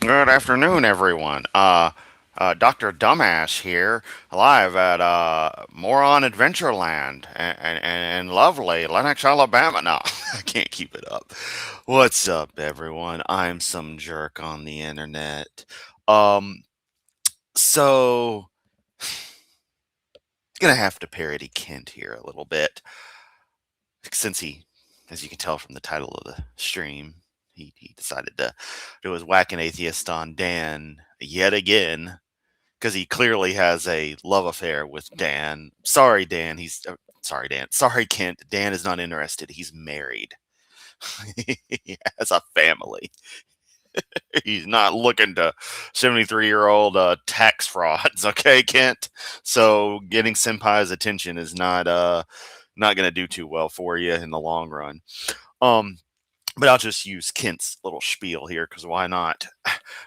Good afternoon, everyone. Dr. Dumbass here, live at Moron Adventureland and lovely Lenox, Alabama. No, I can't keep it up. What's up, everyone? I'm some jerk on the internet. Um, so gonna have to parody Kent here a little bit, since he, as you can tell from the title of the stream, he decided to do his whacking atheist on Dan yet again because he clearly has a love affair with Dan. Sorry, Dan. Sorry, Dan. Sorry, Kent. Dan is not interested. He's married. He has a family. He's not looking to 73-year-old tax frauds. Okay, Kent. So getting Senpai's attention is not going to do too well for you in the long run. Um, but I'll just use Kent's little spiel here because why not?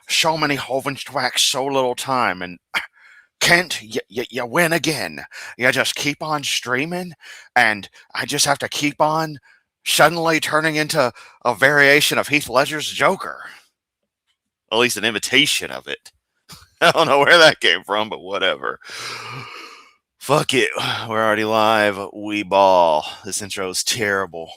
So many Hovind wax, so little time, and Kent, you win again. You just keep on streaming, and I just have to keep on suddenly turning into a variation of Heath Ledger's Joker. At least an imitation of it. I don't know where that came from, but whatever. Fuck it. We're already live. We ball. This intro is terrible.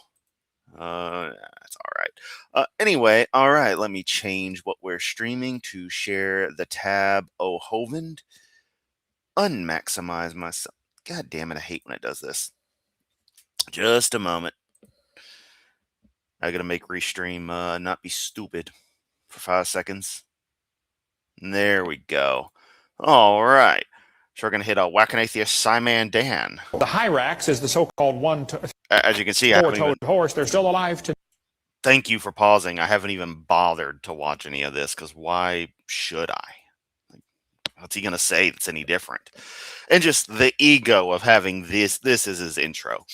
That's all right. Anyway, all right. Let me change what we're streaming to share the tab. Oh, Hovind. Unmaximize myself. God damn it, I hate when it does this. Just a moment. I gotta make restream not be stupid for 5 seconds. There we go. All right. So we're gonna hit a whacking atheist SciManDan. The Hyrax is the so-called As you can see, four-toed horse. They're still alive today. Thank you for pausing. I haven't even bothered to watch any of this because why should I? What's he gonna say that's any different? And just the ego of having this is his intro.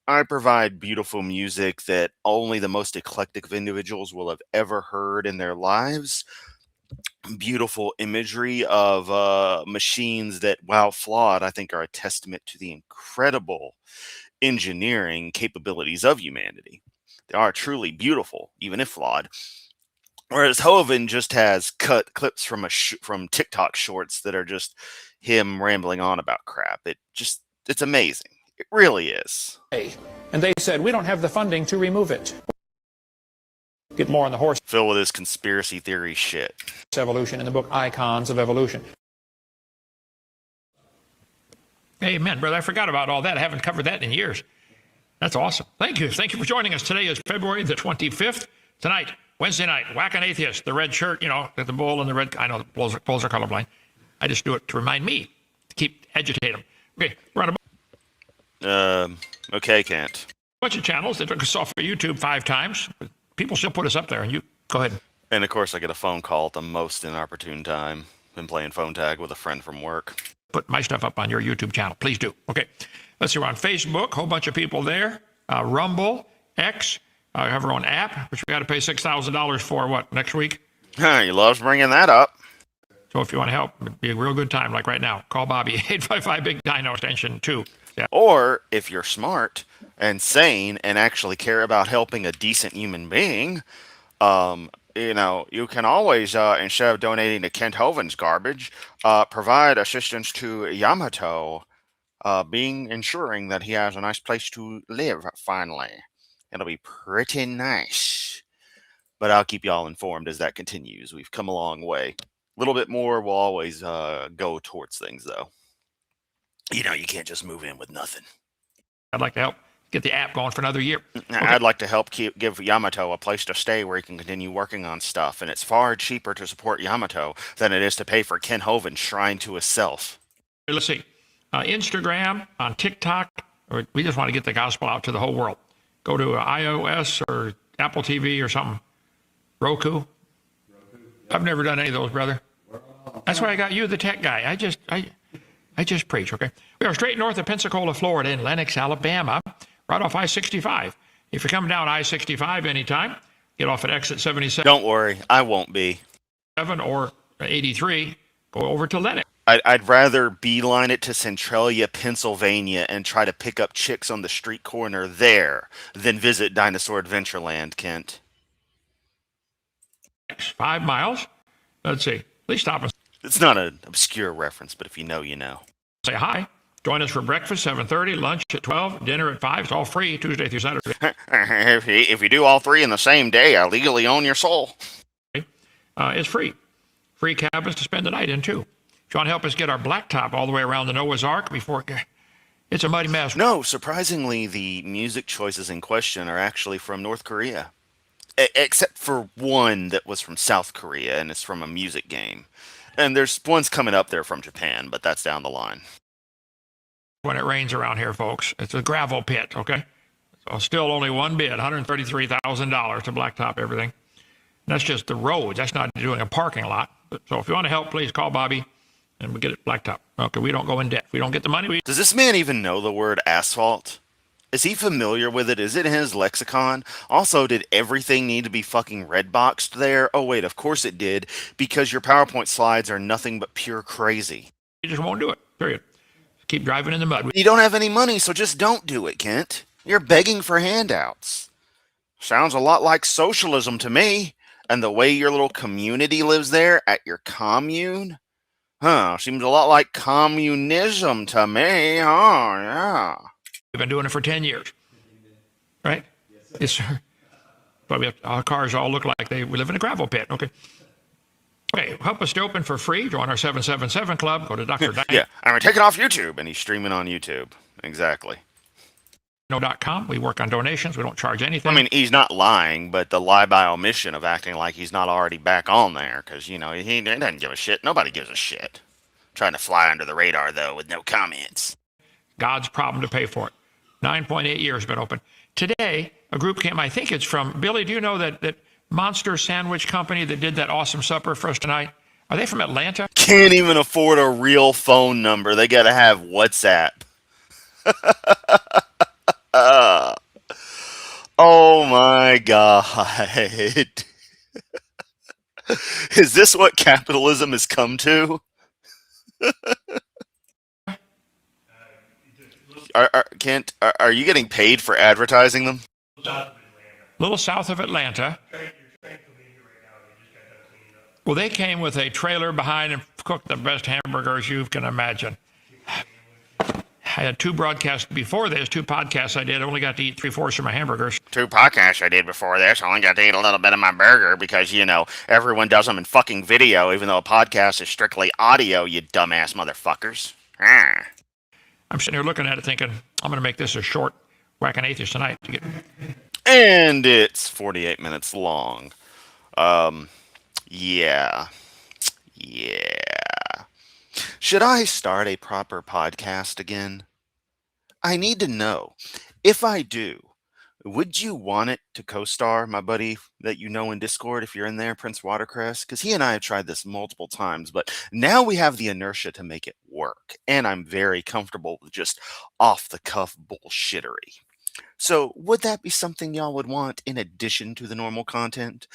I provide beautiful music that only the most eclectic of individuals will have ever heard in their lives. Beautiful imagery of machines that, while flawed, I think are a testament to the incredible engineering capabilities of humanity. They are truly beautiful, even if flawed. Whereas Hovind just has cut clips from from TikTok shorts that are just him rambling on about crap. It's amazing. It really is. And they said, we don't have the funding to remove it. Get more on the horse Phil with his conspiracy theory shit. evolution in the book Icons of Evolution. Amen, brother. I forgot about all that. I haven't covered that in years. That's awesome. Thank you. Thank you for joining us. Today is February the 25th. Tonight, Wednesday night, Whacking Atheist, the red shirt, the bull and the red. I know the bulls are colorblind. I just do it to remind me to agitate them. Okay, we're on Okay, Kent. bunch of channels. They took us off of YouTube 5 times. People still put us up there, and you go ahead. And of course, I get a phone call at the most inopportune time. Been playing phone tag with a friend from work. Put my stuff up on your YouTube channel. Please do. Okay. Let's see. We're on Facebook. Whole bunch of people there. Rumble, X. Have our own app, which we got to pay $6,000 for. What, next week? He loves bringing that up. So if you want to help, it'd be a real good time. Like right now, call Bobby 855 Big Dino extension 2. Yeah. Or if you're smart and sane and actually care about helping a decent human being, you can always, instead of donating to Kent Hovind's garbage, provide assistance to Yamato, ensuring that he has a nice place to live finally. It'll be pretty nice. But I'll keep y'all informed as that continues. We've come a long way. A little bit more will always go towards things, though. You can't just move in with nothing. I'd like to help get the app going for another year. Okay. I'd like to help give Yamato a place to stay where he can continue working on stuff, and it's far cheaper to support Yamato than it is to pay for Ken Hovind's shrine to himself. Let's see. Instagram, on TikTok, or we just want to get the gospel out to the whole world. Go to iOS or Apple TV or something. Roku. I've never done any of those, brother. That's why I got you, the tech guy. I just preach, okay? We are straight north of Pensacola, Florida, in Lenox, Alabama, right off I-65. If you're coming down I-65 anytime, get off at exit 77. Don't worry, I won't be. Or 83, go over to Lenox. I'd rather beeline it to Centralia, Pennsylvania, and try to pick up chicks on the street corner there than visit Dinosaur Adventureland, Kent. 5 miles. Let's see. Please stop and It's not an obscure reference, but if you know, you know. say hi. Join us for breakfast, 7:30, lunch at 12, dinner at 5. It's all free, Tuesday through Saturday. If you do all three in the same day, I legally own your soul. It's free. Free cabins to spend the night in, too. If you want to help us get our blacktop all the way around the Noah's Ark before it's a muddy mess. No, surprisingly, the music choices in question are actually from North Korea. Except for one that was from South Korea, and it's from a music game. And there's ones coming up there from Japan, but that's down the line. When it rains around here, folks, it's a gravel pit, okay? So still only one bid, $133,000 to blacktop everything. That's just the roads. That's not doing a parking lot. So if you want to help, please call Bobby and we get it blacktop. Okay, we don't go in debt. We don't get the money. Does this man even know the word asphalt? Is he familiar with it? Is it in his lexicon? Also, did everything need to be fucking red boxed there? Oh wait, of course it did, because your PowerPoint slides are nothing but pure crazy. You just won't do it, period. Keep driving in the mud. You don't have any money, so just don't do it, Kent. You're begging for handouts. Sounds a lot like socialism to me. And the way your little community lives there at your commune? Huh, seems a lot like communism to me, huh, yeah. We've been doing it for 10 years, right? Yes, sir. But our cars all look like we live in a gravel pit, okay? Okay, help us stay open for free. Join our 777 club. Go to Dr. Yeah, I'm going to take it off YouTube. And he's streaming on YouTube. Exactly. .com. We work on donations. We don't charge anything. I mean, he's not lying, but the lie by omission of acting like he's not already back on there, because, you know, he doesn't give a shit. Nobody gives a shit. Trying to fly under the radar, though, with no comments. God's problem to pay for it. 9.8 years been open. Today, a group came, I think it's from, Billy, do you know that Monster Sandwich Company that did that awesome supper for us tonight? Are they from Atlanta? Can't even afford a real phone number. They got to have WhatsApp. Oh my God. Is this what capitalism has come to? Kent, are you getting paid for advertising them? A little south of Atlanta. Well, they came with a trailer behind and cooked the best hamburgers you can imagine. I had 2 broadcasts before this, 2 podcasts I did. I only got to eat 3/4 of my hamburgers. 2 podcasts I did before this. I only got to eat a little bit of my burger because, you know, everyone does them in fucking video, even though a podcast is strictly audio, you dumbass motherfuckers. Ah. I'm sitting here looking at it thinking, I'm going to make this a short Whacking Atheist tonight. And it's 48 minutes long. Yeah. Should I start a proper podcast again? I need to know. If I do, would you want it to co-star my buddy that you know in Discord if you're in there, Prince Watercress? Because he and I have tried this multiple times, but now we have the inertia to make it work, and I'm very comfortable with just off-the-cuff bullshittery. So would that be something y'all would want in addition to the normal content?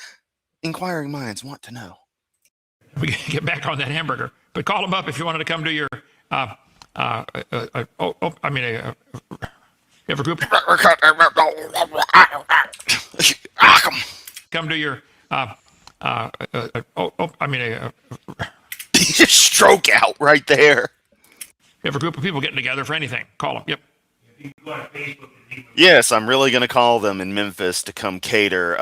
Inquiring minds want to know. We can get back on that hamburger. But call them up if you wanted to come to your, you have a group? Come to your, Stroke out right there. You have a group of people getting together for anything. Call them. Yep. Yes, I'm really going to call them in Memphis to come cater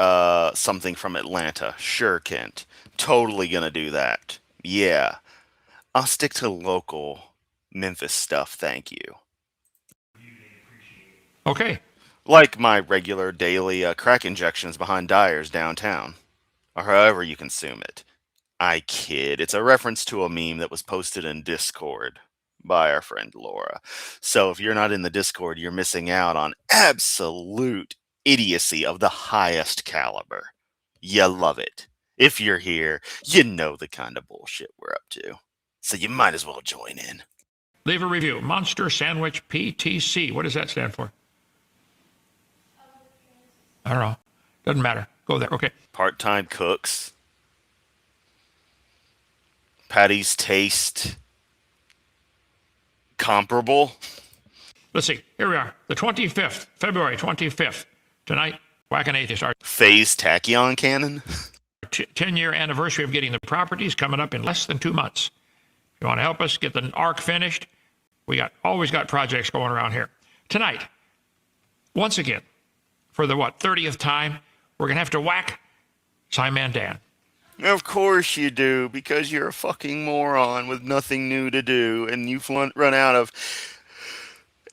something from Atlanta. Sure, Kent. Totally going to do that. Yeah. I'll stick to local Memphis stuff, thank you. Okay. Like my regular daily crack injections behind Dyer's downtown. Or however you consume it. I kid. It's a reference to a meme that was posted in Discord by our friend Laura. So if you're not in the Discord, you're missing out on absolute idiocy of the highest caliber. You love it. If you're here, you know the kind of bullshit we're up to. So you might as well join in. Leave a review. Monster Sandwich PTC. What does that stand for? I don't know. Doesn't matter. Go there. Okay. Part-time cooks. Patty's taste comparable. Let's see. Here we are. The 25th. February 25th. Tonight, Whacking Atheist. Phase tachyon cannon. 10-year anniversary of getting the properties coming up in less than 2 months. If you want to help us get the ark finished, we always got projects going around here. Tonight, once again, for the 30th time, we're going to have to whack SciManDan. Of course you do, because you're a fucking moron with nothing new to do, and you've run out of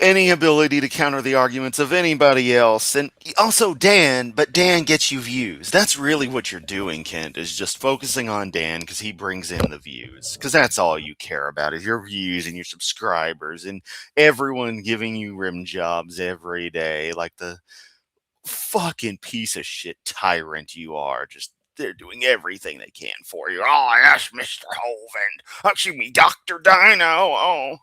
any ability to counter the arguments of anybody else. And also Dan, but Dan gets you views. That's really what you're doing, Kent, is just focusing on Dan because he brings in the views. Because that's all you care about is your views and your subscribers and everyone giving you rim jobs every day like the fucking piece of shit tyrant you are. Just they're doing everything they can for you. Oh, yes, Mr. Hovind. Excuse me, Dr. Dino. Oh.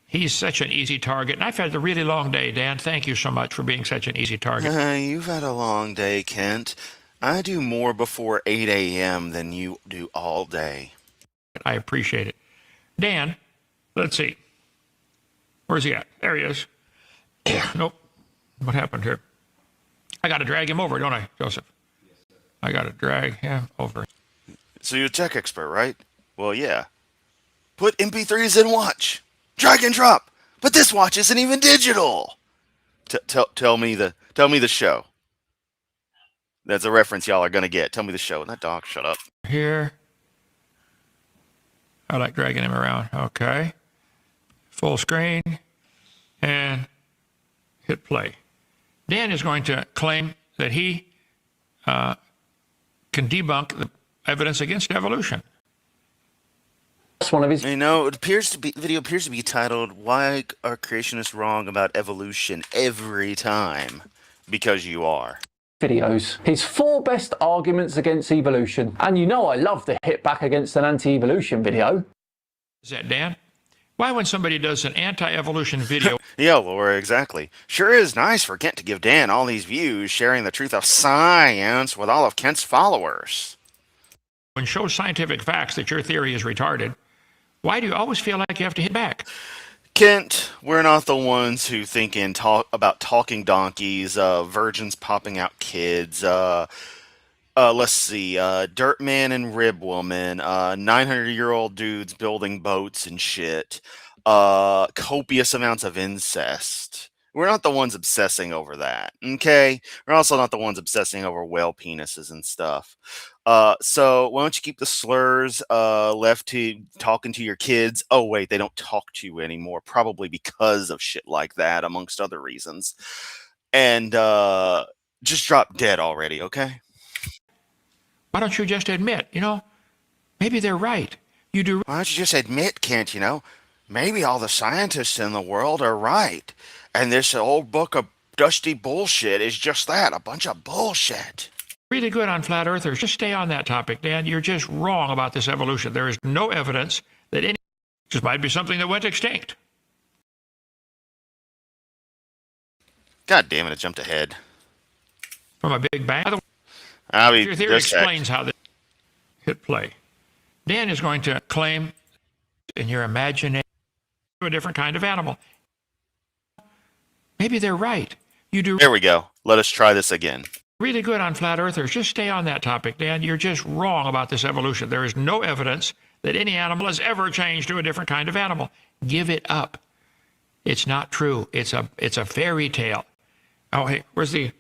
He's such an easy target, and I've had a really long day, Dan. Thank you so much for being such an easy target. You've had a long day, Kent. I do more before 8 a.m. than you do all day. I appreciate it. Dan, let's see. Where's he at? There he is. Nope. What happened here? I got to drag him over, don't I, Joseph? Yes, sir. I got to drag him over. So you're a tech expert, right? Well, yeah. Put MP3s in watch. Drag and drop. But this watch isn't even digital. Tell me the show. That's a reference y'all are gonna get. Tell me the show. And that dog, shut up. Here. I like dragging him around. Okay. Full screen. And hit play. Dan is going to claim that he can debunk the evidence against evolution. One of his the video appears to be titled "Why Are Creationists Wrong About Evolution Every Time?" Because you are. videos. His 4 best arguments against evolution. And you know I love to hit back against an anti-evolution video. Is that Dan? Why when somebody does an anti-evolution video... Yeah, Laura, exactly. Sure is nice for Kent to give Dan all these views, sharing the truth of science with all of Kent's followers. When shows scientific facts that your theory is retarded, why do you always feel like you have to hit back? Kent, we're not the ones who think about talking donkeys, virgins popping out kids, let's see, Dirt Man and Rib Woman, 900-year-old dudes building boats and shit, copious amounts of incest. We're not the ones obsessing over that, okay? We're also not the ones obsessing over whale penises and stuff. So why don't you keep the slurs left to talking to your kids? Oh, wait, they don't talk to you anymore, probably because of shit like that, amongst other reasons. And just drop dead already, okay? Why don't you just admit, maybe they're right. You do. Why don't you just admit, Kent, maybe all the scientists in the world are right. And this old book of dusty bullshit is just that, a bunch of bullshit. Really good on flat earthers. Just stay on that topic, Dan. You're just wrong about this evolution. There is no evidence that any... Just might be something that went extinct. God damn it, it jumped ahead. From a big bang. Your theory explains how this... Hit play. Dan is going to claim in your imagination a different kind of animal. Maybe they're right. You do. There we go. Let us try this again. Really good on flat earthers. Just stay on that topic, Dan. You're just wrong about this evolution. There is no evidence that any animal has ever changed to a different kind of animal. Give it up. It's not true. It's a fairy tale. Oh, hey, where's the...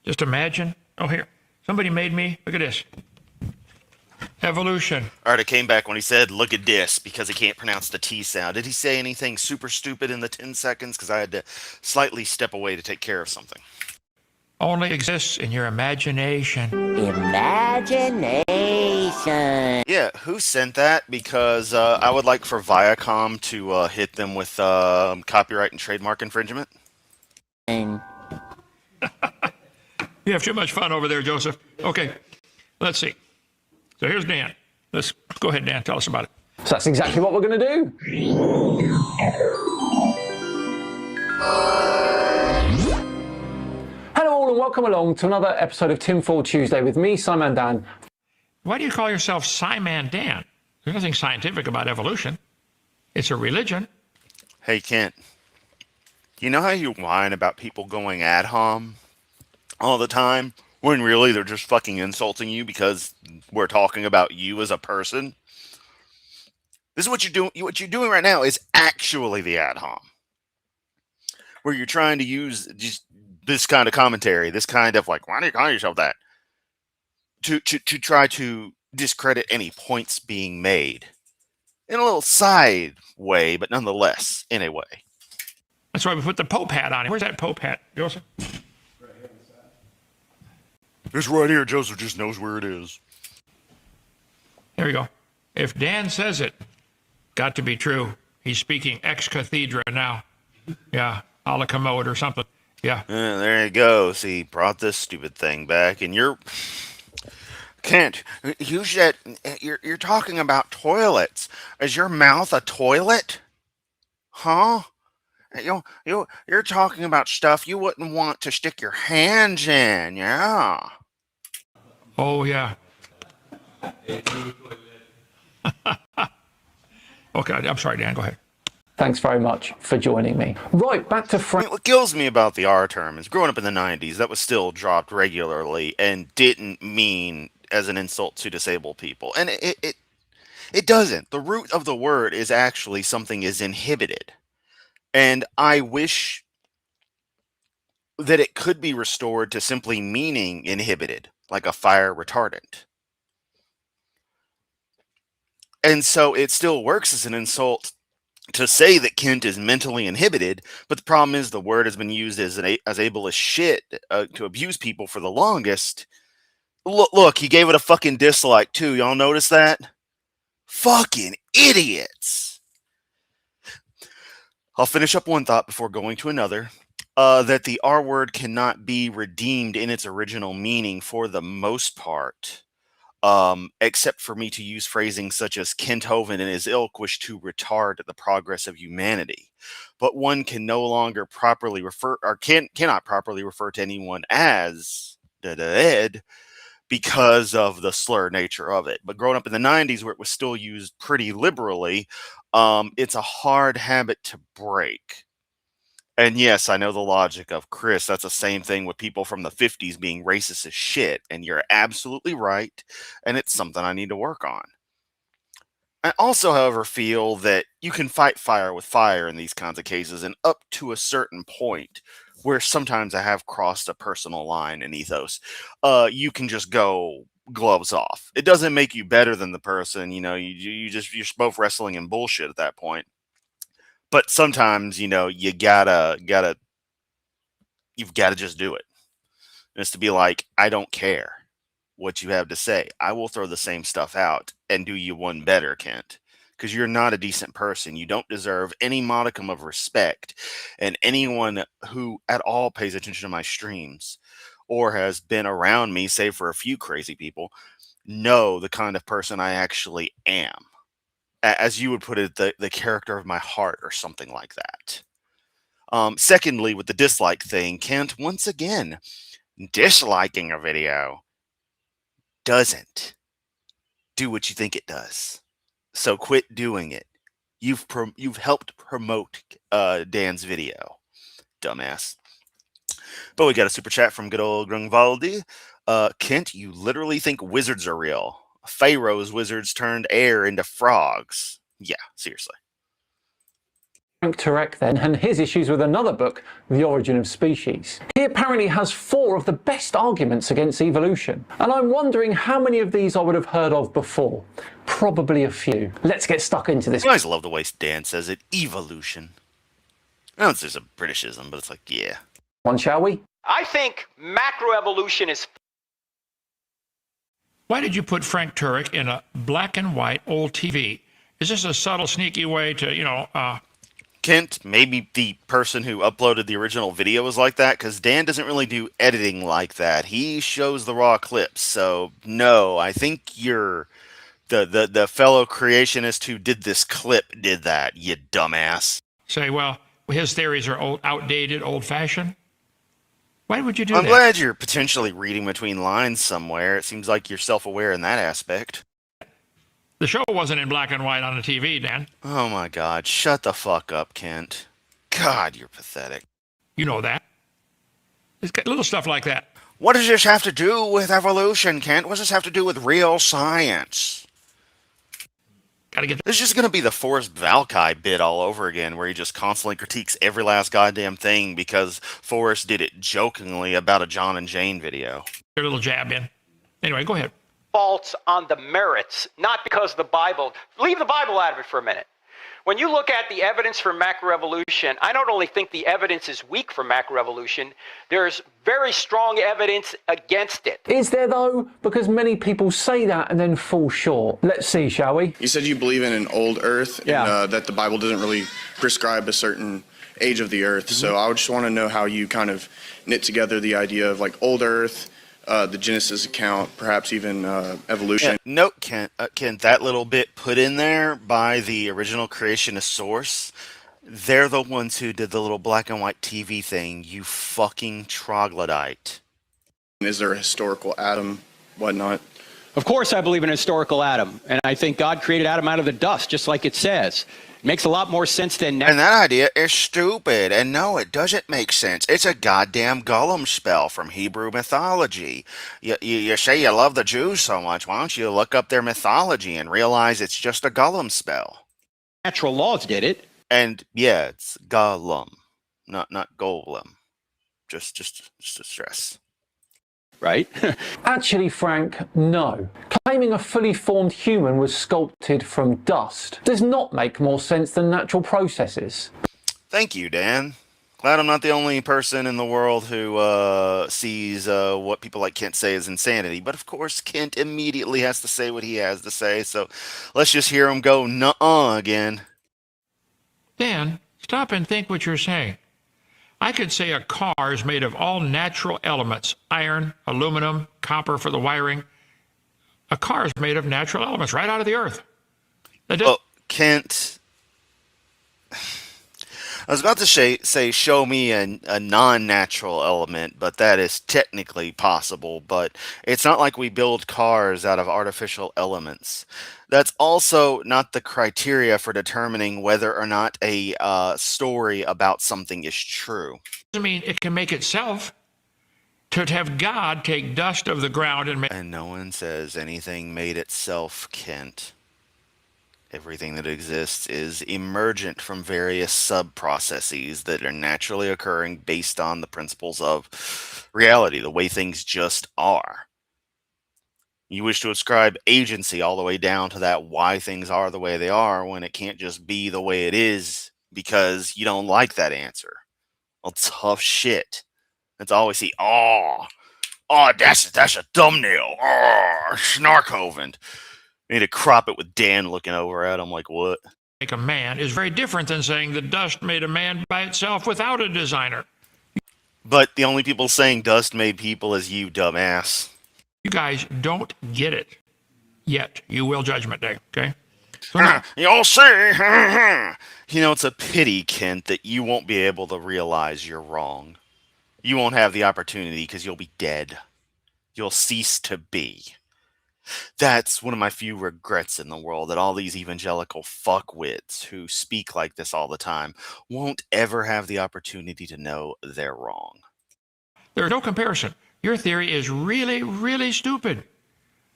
Just imagine. Oh, here. Somebody made me... Look at this. Evolution. All right, it came back when he said, look at this, because he can't pronounce the T sound. Did he say anything super stupid in the 10 seconds? Because I had to slightly step away to take care of something. Only exists in your imagination. Imagination. Yeah, who sent that? Because I would like for Viacom to hit them with copyright and trademark infringement. You have too much fun over there, Joseph. Okay, let's see. So here's Dan. Let's go ahead, Dan. Tell us about it. So that's exactly what we're going to do. Hello all and welcome along to another episode of Tinfoil Tuesday with me, SciManDan. Why do you call yourself SciManDan? There's nothing scientific about evolution. It's a religion. Hey, Kent. You know how you whine about people going ad hom all the time? when really they're just fucking insulting you because we're talking about you as a person. This is what you're doing. What you're doing right now is actually the ad hom, where you're trying to use just this kind of commentary, this kind of like, why do you call yourself that? To try to discredit any points being made in a little side way, but nonetheless in a way. That's why we put the Pope hat on. Where's that Pope hat, Joseph? It's right here. Joseph just knows where it is. There we go. If Dan says it, got to be true. He's speaking ex cathedra now. Yeah, a la commode or something. Yeah. There you go. See, brought this stupid thing back, and you're Kent. You said you're talking about toilets. Is your mouth a toilet? Huh? You're talking about stuff you wouldn't want to stick your hands in. Yeah. Oh, yeah. Okay, I'm sorry, Dan. Go ahead. Thanks very much for joining me. Right, back to Frank. What kills me about the R term is growing up in the 90s, that was still dropped regularly and didn't mean as an insult to disabled people. And it doesn't. The root of the word is actually something is inhibited. And I wish that it could be restored to simply meaning inhibited, like a fire retardant. And so it still works as an insult to say that Kent is mentally inhibited, but the problem is the word has been used as able as shit to abuse people for the longest. Look, he gave it a fucking dislike too. Y'all notice that? Fucking idiots. I'll finish up one thought before going to another. That the R word cannot be redeemed in its original meaning for the most part. Except for me to use phrasing such as Kent Hovind and his ilk wish to retard the progress of humanity. But one can no longer properly refer, or cannot properly refer to anyone as ed because of the slur nature of it. But growing up in the 90s where it was still used pretty liberally, it's a hard habit to break. And yes, I know the logic of Chris. That's the same thing with people from the 50s being racist as shit. And you're absolutely right. And it's something I need to work on. I also, however, feel that you can fight fire with fire in these kinds of cases. And up to a certain point, where sometimes I have crossed a personal line and ethos, you can just go gloves off. It doesn't make you better than the person. You know, you're both wrestling in bullshit at that point. But sometimes, you know, you've got to just do it. And it's to be like, I don't care what you have to say. I will throw the same stuff out and do you one better, Kent. Because you're not a decent person. You don't deserve any modicum of respect. And anyone who at all pays attention to my streams or has been around me, save for a few crazy people, know the kind of person I actually am. As you would put it, the character of my heart or something like that. Secondly, with the dislike thing, Kent, once again, disliking a video doesn't do what you think it does. So quit doing it. You've helped promote Dan's video, dumbass. But we got a super chat from good old Grungvaldi. Kent, you literally think wizards are real. Pharaoh's wizards turned air into frogs. Yeah, seriously. Frank Turek then, and his issues with another book, The Origin of Species. He apparently has 4 of the best arguments against evolution, and I'm wondering how many of these I would have heard of before. Probably a few. Let's get stuck into this. I always love the way Dan says it, evolution. I know there's a Britishism, but it's like, yeah. One, shall we? I think macroevolution is... Why did you put Frank Turek in a black and white old TV? Is this a subtle, sneaky way to, Kent, maybe the person who uploaded the original video was like that, because Dan doesn't really do editing like that. He shows the raw clips. So, no, I think you're the fellow creationist who did this clip did that, you dumbass. say, well, his theories are outdated, old-fashioned? Why would you do that? I'm glad you're potentially reading between lines somewhere. It seems like you're self-aware in that aspect. The show wasn't in black and white on the TV, Dan. Oh my God, shut the fuck up, Kent. God, you're pathetic. You know that. It's got little stuff like that. What does this have to do with evolution, Kent? What does this have to do with real science? Gotta get This is just going to be the Forrest Valkai bit all over again, where he just constantly critiques every last goddamn thing because Forrest did it jokingly about a John and Jane video. their little jab in. Anyway, go ahead. Faults on the merits, not because of the Bible. Leave the Bible out of it for a minute. When you look at the evidence for macroevolution, I don't only think the evidence is weak for macroevolution, there's very strong evidence against it. Is there though? Because many people say that and then fall short. Let's see, shall we? You said you believe in an old Earth, Yeah. and that the Bible doesn't really prescribe a certain age of the Earth. So I would just want to know how you kind of knit together the idea of like old Earth, the Genesis account, perhaps even evolution. Yeah, note, Kent, that little bit put in there by the original creationist source, they're the ones who did the little black and white TV thing, you fucking troglodyte. Is there a historical Adam, whatnot? Of course I believe in a historical Adam, and I think God created Adam out of the dust, just like it says. It makes a lot more sense than And that idea is stupid, and no, it doesn't make sense. It's a goddamn Gollum spell from Hebrew mythology. You say you love the Jews so much, why don't you look up their mythology and realize it's just a Gollum spell? natural laws did it. And yeah, it's Gollum, not Golem. Just to stress. Right? Actually, Frank, no. Claiming a fully formed human was sculpted from dust does not make more sense than natural processes. Thank you, Dan. Glad I'm not the only person in the world who sees what people like Kent say as insanity. But of course, Kent immediately has to say what he has to say, so let's just hear him go nuh-uh again. Dan, stop and think what you're saying. I could say a car is made of all natural elements, iron, aluminum, copper for the wiring. A car is made of natural elements right out of the earth. Oh, Kent, I was about to say show me a non-natural element, but that is technically possible, but it's not like we build cars out of artificial elements. That's also not the criteria for determining whether or not a story about something is true. Doesn't mean it can make itself. To have God take dust of the ground and make... And no one says anything made itself, Kent. Everything that exists is emergent from various sub-processes that are naturally occurring based on the principles of reality, the way things just are. You wish to ascribe agency all the way down to that why things are the way they are when it can't just be the way it is because you don't like that answer. Well, tough shit. That's all we see. Oh, that's a thumbnail. Oh, snark Hovind. Need to crop it with Dan looking over at him like, what? Make a man is very different than saying the dust made a man by itself without a designer. But the only people saying dust made people is you, dumbass. You guys don't get it yet. You will Judgment Day, okay? So now, You'll see. You know, it's a pity, Kent, that you won't be able to realize you're wrong. You won't have the opportunity because you'll be dead. You'll cease to be. That's one of my few regrets in the world, that all these evangelical fuckwits who speak like this all the time won't ever have the opportunity to know they're wrong. there's no comparison. Your theory is really, really stupid.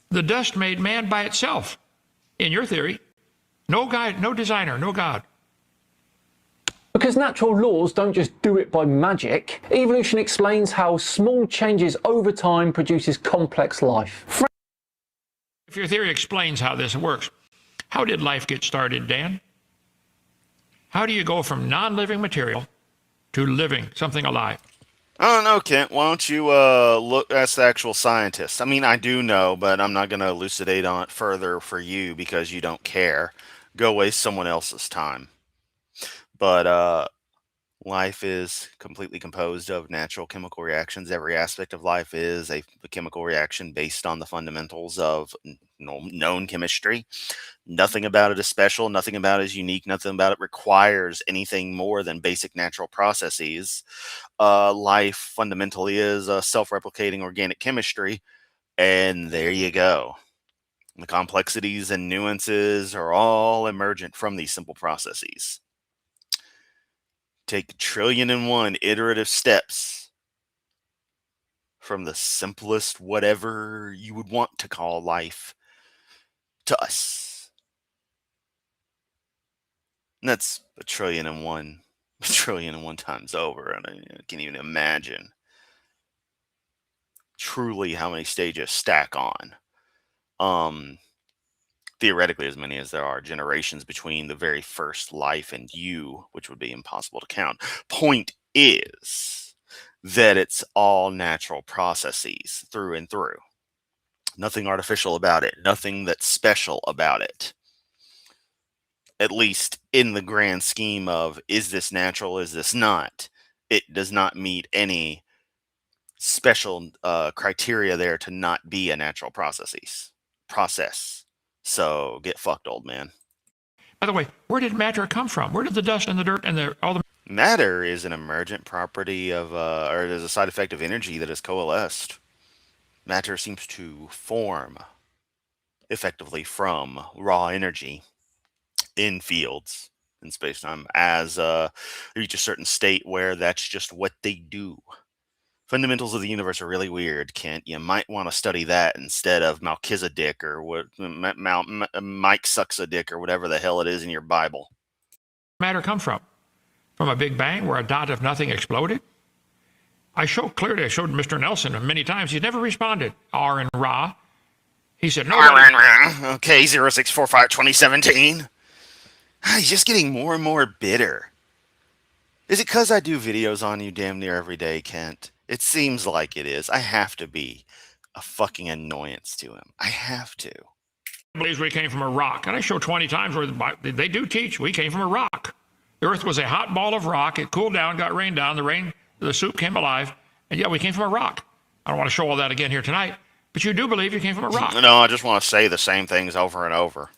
The dust made man by itself. In your theory, no guide, no designer, no God. Because natural laws don't just do it by magic. Evolution explains how small changes over time produces complex life. If your theory explains how this works, how did life get started, Dan? How do you go from non-living material to living, something alive? I don't know, Kent. Why don't you ask the actual scientists? I mean, I do know, but I'm not going to elucidate on it further for you because you don't care. Go waste someone else's time. But life is completely composed of natural chemical reactions. Every aspect of life is a chemical reaction based on the fundamentals of known chemistry. Nothing about it is special. Nothing about it is unique. Nothing about it requires anything more than basic natural processes. Life fundamentally is a self-replicating organic chemistry. And there you go. The complexities and nuances are all emergent from these simple processes. Take 1,000,001,001 iterative steps from the simplest whatever you would want to call life to us. And that's a trillion and one times over. And I can't even imagine truly how many stages stack on. Theoretically, as many as there are generations between the very first life and you, which would be impossible to count. Point is that it's all natural processes through and through. Nothing artificial about it. Nothing that's special about it. At least in the grand scheme of, is this natural, is this not? It does not meet any special criteria there to not be a natural process. So get fucked, old man. By the way, where did matter come from? Where did the dust and the dirt and all the matter is an emergent property of, or it is a side effect of energy that has coalesced. Matter seems to form effectively from raw energy in fields in space-time as reach a certain state where that's just what they do. Fundamentals of the universe are really weird, Kent. You might want to study that instead of Melchizedek or what Mike sucks a dick or whatever the hell it is in your Bible. Matter come from? From a big bang where a dot of nothing exploded? I showed Mr. Nelson many times. He's never responded. R and Ra. He said, no. Okay, 0645-2017. He's just getting more and more bitter. Is it because I do videos on you damn near every day, Kent? It seems like it is. I have to be a fucking annoyance to him. I have to. Believes we came from a rock. And I show 20 times where they do teach we came from a rock. The earth was a hot ball of rock. It cooled down, got rained down. The soup came alive. And yeah, we came from a rock. I don't want to show all that again here tonight. But you do believe you came from a rock. No, I just want to say the same things over and over.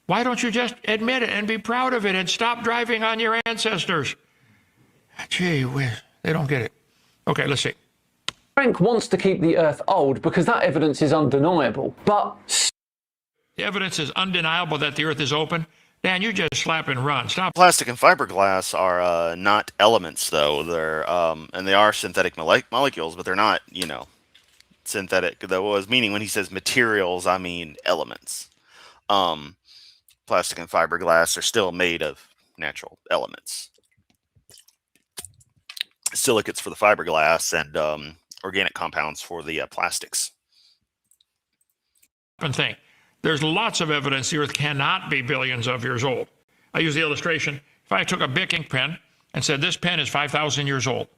Why don't you just admit it and be proud of it and stop driving on your ancestors? Gee whiz, they don't get it. Okay, let's see. Frank wants to keep the Earth old because that evidence is undeniable, but... The evidence is undeniable that the Earth is open. Dan, you just slap and run. Stop. Plastic and fiberglass are not elements, though. They're and they are synthetic molecules, but they're not, synthetic. That was meaning when he says materials, I mean elements. Plastic and fiberglass are still made of natural elements. Silicates for the fiberglass and organic compounds for the plastics. And think, there's lots of evidence the Earth cannot be billions of years old. I use the illustration. If I took a Bic ink pen and said this pen is 5,000 years old,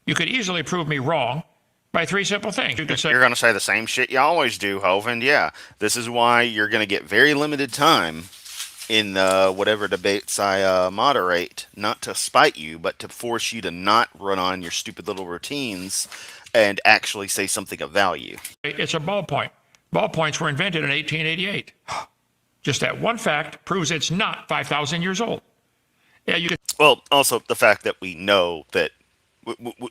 you could easily prove me wrong by three simple things. You could say, you're going to say the same shit you always do, Hovind. Yeah, this is why you're going to get very limited time in whatever debates I moderate, not to spite you, but to force you to not run on your stupid little routines and actually say something of value. It's a ballpoint. Ballpoints were invented in 1888. Just that one fact proves it's not 5,000 years old. Yeah, you could. Well, also the fact that we know that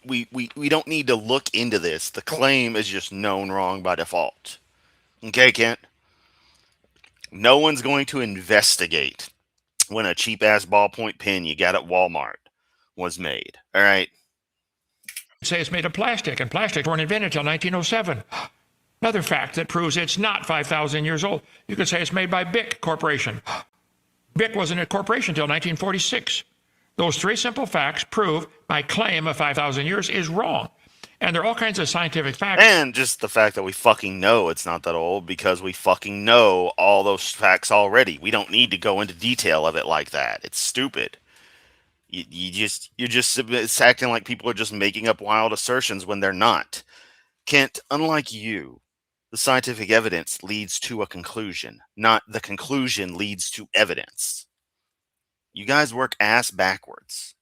we don't need to look into this. The claim is just known wrong by default. Okay, Kent? No one's going to investigate when a cheap-ass ballpoint pen you got at Walmart was made. All right? Say it's made of plastic, and plastics weren't invented until 1907. Another fact that proves it's not 5,000 years old. You could say it's made by Bic Corporation. Bic wasn't a corporation until 1946. Those three simple facts prove my claim of 5,000 years is wrong. And there are all kinds of scientific facts. And just the fact that we fucking know it's not that old because we fucking know all those facts already. We don't need to go into detail of it like that. It's stupid. You're just it's acting like people are just making up wild assertions when they're not. Kent, unlike you, the scientific evidence leads to a conclusion, not the conclusion leads to evidence. You guys work ass backwards.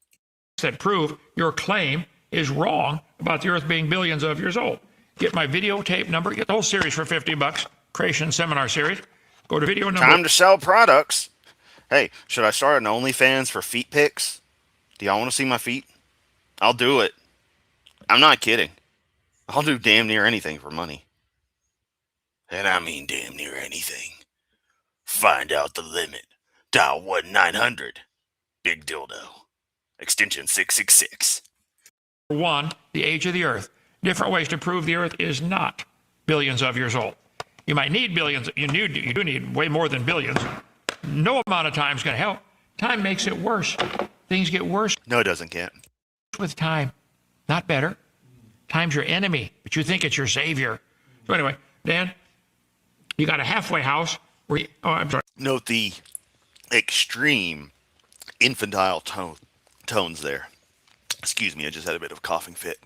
That prove your claim is wrong about the Earth being billions of years old. Get my videotape number. Get the whole series for $50. Creation Seminar Series. Go to video number. Time to sell products. Hey, should I start an OnlyFans for feet pics? Do y'all want to see my feet? I'll do it. I'm not kidding. I'll do damn near anything for money. And I mean damn near anything. Find out the limit. Dial 1-900. Big dildo. Extension 666. One, the age of the Earth. different ways to prove the Earth is not billions of years old. You might need billions. You do need way more than billions. No amount of time is going to help. Time makes it worse. Things get worse. No, it doesn't, Kent. With time, not better. Time's your enemy, but you think it's your savior. So anyway, Dan, you got a halfway house where I'm sorry. Note the extreme infantile tones there. Excuse me, I just had a bit of a coughing fit.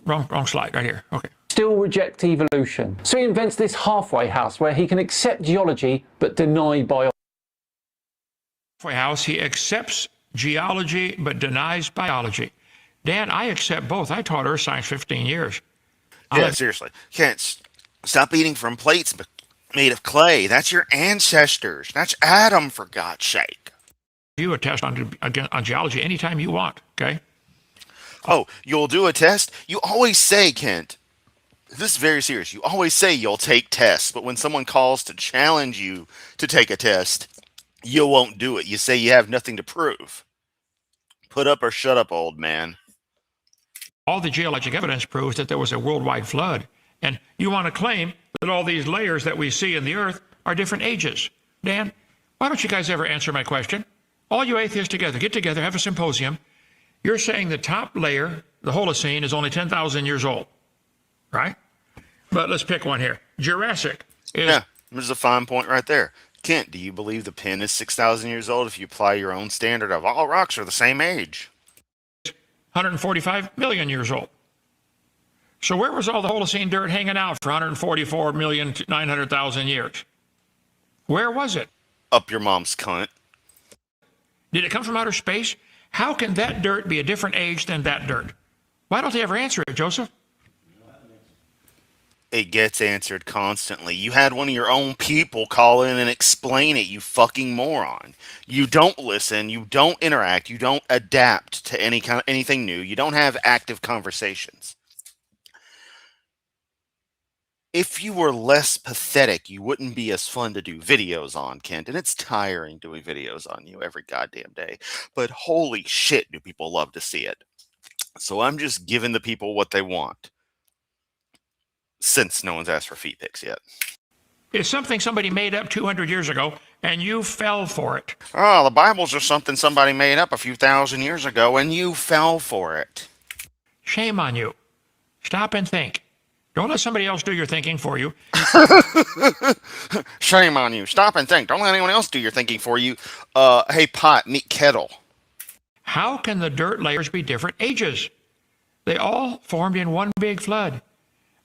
Wrong slide, right here. Okay. Still reject evolution. So he invents this halfway house where he can accept geology but deny biology. Halfway house, he accepts geology but denies biology. Dan, I accept both. I taught earth science 15 years. Yeah, seriously. Can't stop eating from plates made of clay. That's your ancestors. That's Adam, for God's sake. You a test on geology anytime you want, okay? Oh, you'll do a test? You always say, Kent, this is very serious. You always say you'll take tests, but when someone calls to challenge you to take a test, you won't do it. You say you have nothing to prove. Put up or shut up, old man. All the geologic evidence proves that there was a worldwide flood. And you want to claim that all these layers that we see in the earth are different ages. Dan, why don't you guys ever answer my question? All you atheists together, get together, have a symposium. You're saying the top layer, the Holocene, is only 10,000 years old, right? But let's pick one here. Jurassic is... Yeah, there's a fine point right there. Kent, do you believe the pin is 6,000 years old if you apply your own standard of all rocks are the same age? 145 million years old. So where was all the Holocene dirt hanging out for 144,900,000 years? Where was it? Up your mom's cunt. Did it come from outer space? How can that dirt be a different age than that dirt? Why don't they ever answer it, Joseph? It gets answered constantly. You had one of your own people call in and explain it, you fucking moron. You don't listen, you don't interact, you don't adapt to anything new, you don't have active conversations. If you were less pathetic, you wouldn't be as fun to do videos on, Kent, and it's tiring doing videos on you every goddamn day. But holy shit, do people love to see it. So I'm just giving the people what they want. Since no one's asked for feet pics yet. It's something somebody made up 200 years ago, and you fell for it. Oh, the Bible's just something somebody made up a few thousand years ago, and you fell for it. Shame on you. Stop and think. Don't let somebody else do your thinking for you. Shame on you. Stop and think. Don't let anyone else do your thinking for you. Hey, pot, meet kettle. How can the dirt layers be different ages? They all formed in one big flood.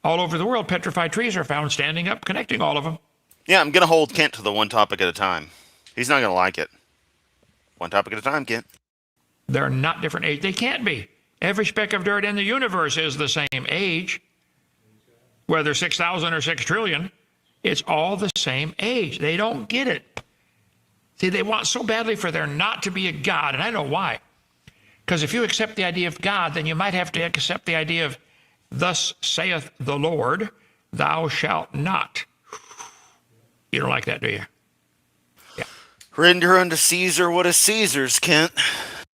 All over the world, petrified trees are found standing up, connecting all of them. Yeah, I'm going to hold Kent to the one topic at a time. He's not going to like it. One topic at a time, Kent. They're not different age. They can't be. Every speck of dirt in the universe is the same age. Whether 6,000 or 6 trillion, it's all the same age. They don't get it. See, they want so badly for there not to be a God, and I know why. Because if you accept the idea of God, then you might have to accept the idea of thus saith the Lord, thou shalt not. You don't like that, do you? Yeah. Render unto Caesar what is Caesar's, Kent.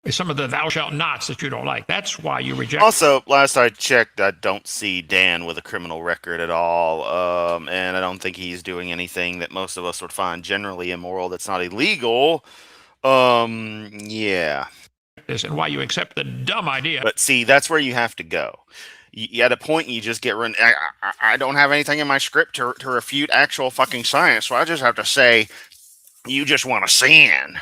It's some of the thou shalt nots that you don't like. That's why you reject. Also, last I checked, I don't see Dan with a criminal record at all, and I don't think he's doing anything that most of us would find generally immoral that's not illegal. Yeah. And why you accept the dumb idea. But see, that's where you have to go. You at a point, you just get run. I don't have anything in my script to refute actual fucking science, so I just have to say, you just want to sin.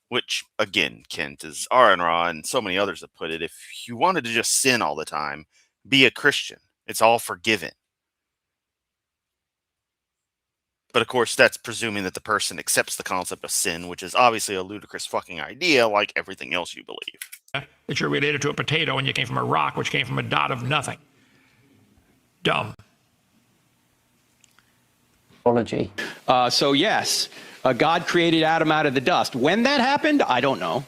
Which, again, Kent, as R and Ra and so many others have put it, if you wanted to just sin all the time, be a Christian. It's all forgiven. But of course, that's presuming that the person accepts the concept of sin, which is obviously a ludicrous fucking idea, like everything else you believe. That you're related to a potato and you came from a rock, which came from a dot of nothing. Dumb. Geology. So yes, God created Adam out of the dust. When that happened, I don't know.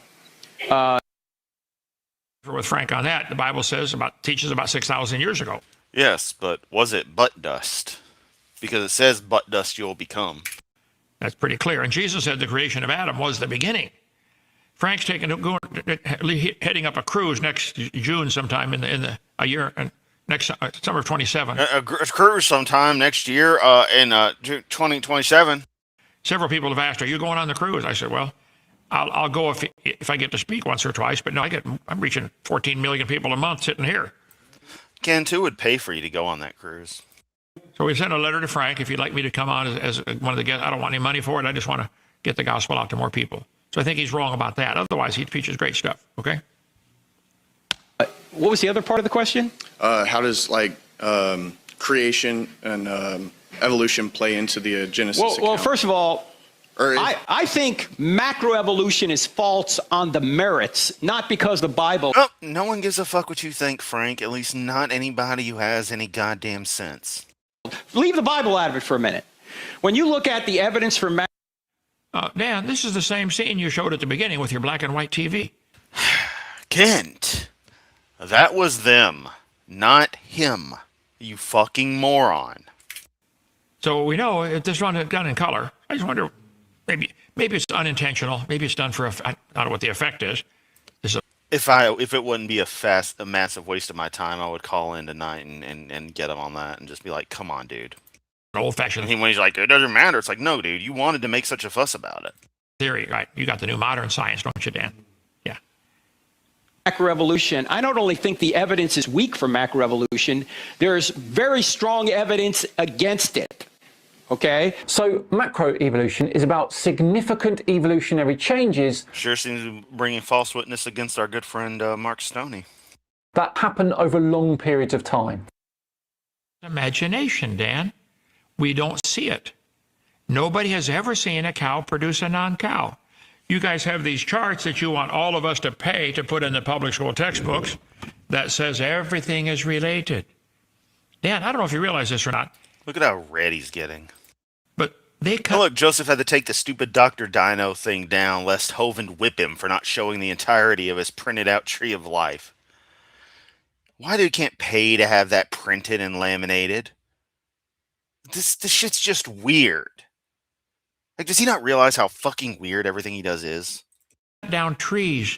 With Frank on that, the Bible teaches about 6,000 years ago. Yes, but was it butt dust? Because it says butt dust you'll become. That's pretty clear. And Jesus said the creation of Adam was the beginning. Frank's heading up a cruise next June sometime in a year, next summer of 27. A cruise sometime next year in 2027. Several people have asked, "Are you going on the cruise?" I said, "Well, I'll go if I get to speak once or twice, but no, I'm reaching 14 million people a month sitting here." Kent, who would pay for you to go on that cruise? So we sent a letter to Frank. If you'd like me to come on as one of the guests, I don't want any money for it. I just want to get the gospel out to more people. So I think he's wrong about that. Otherwise, he teaches great stuff. Okay. What was the other part of the question? How does creation and evolution play into the Genesis account? Well, first of all, I think macroevolution is false on the merits, not because the Bible. Oh, no one gives a fuck what you think, Frank. At least not anybody who has any goddamn sense. Leave the Bible out of it for a minute. When you look at the evidence for Dan, this is the same scene you showed at the beginning with your black and white TV. Kent, that was them, not him. You fucking moron. So we know if this one is done in color. I just wonder, maybe it's unintentional. Maybe it's done for I don't know what the effect is. If it wouldn't be a massive waste of my time, I would call in tonight and get him on that and just be like, "Come on, dude." Old-fashioned. When he's like, "It doesn't matter," it's like, "No, dude, you wanted to make such a fuss about it." Theory, right? You got the new modern science, don't you, Dan? Yeah. macroevolution, I not only think the evidence is weak for macroevolution, there's very strong evidence against it. Okay? So macroevolution is about significant evolutionary changes. Sure seems to be bringing false witness against our good friend Mark Stoney. That happen over long periods of time. Imagination, Dan. We don't see it. Nobody has ever seen a cow produce a non-cow. You guys have these charts that you want all of us to pay to put in the public school textbooks that says everything is related. Dan, I don't know if you realize this or not. Look at how red he's getting. But they cut. Oh, look, Joseph had to take the stupid Dr. Dino thing down lest Hovind whip him for not showing the entirety of his printed out tree of life. Why do you can't pay to have that printed and laminated? This shit's just weird. Like, does he not realize how fucking weird everything he does is? Down trees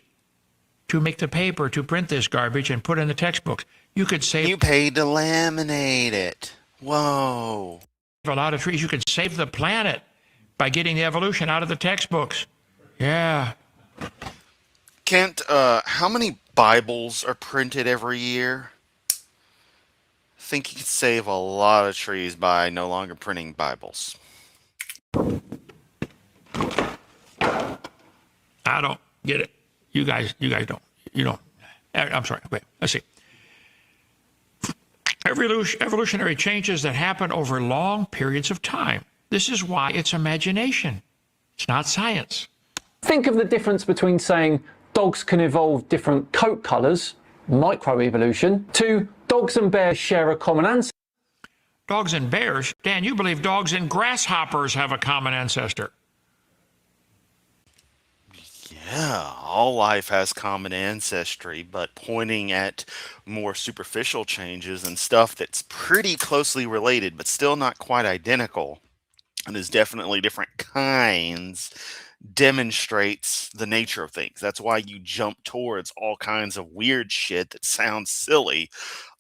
to make the paper to print this garbage and put in the textbooks. You could save. You paid to laminate it. Whoa. A lot of trees. You could save the planet by getting the evolution out of the textbooks. Yeah. Kent, how many Bibles are printed every year? I think you could save a lot of trees by no longer printing Bibles. I don't get it. You guys don't. You don't. I'm sorry. Wait, let's see. Evolutionary changes that happen over long periods of time. This is why it's imagination. It's not science. Think of the difference between saying dogs can evolve different coat colours, microevolution, to dogs and bears share a common ancestor. Dogs and bears? Dan, you believe dogs and grasshoppers have a common ancestor. Yeah, all life has common ancestry, but pointing at more superficial changes and stuff that's pretty closely related, but still not quite identical, and is definitely different kinds, demonstrates the nature of things. That's why you jump towards all kinds of weird shit that sounds silly,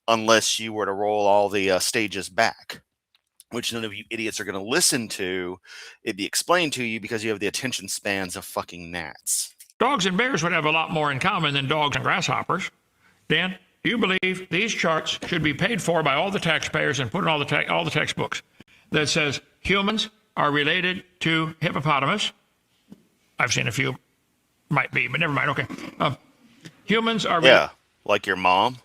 unless you were to roll all the stages back, which none of you idiots are going to listen to. It'd be explained to you because you have the attention spans of fucking gnats. Dogs and bears would have a lot more in common than dogs and grasshoppers. Dan, do you believe these charts should be paid for by all the taxpayers and put in all the textbooks that says humans are related to hippopotamus? I've seen a few. Might be, but never mind. Okay. Humans are like your mom.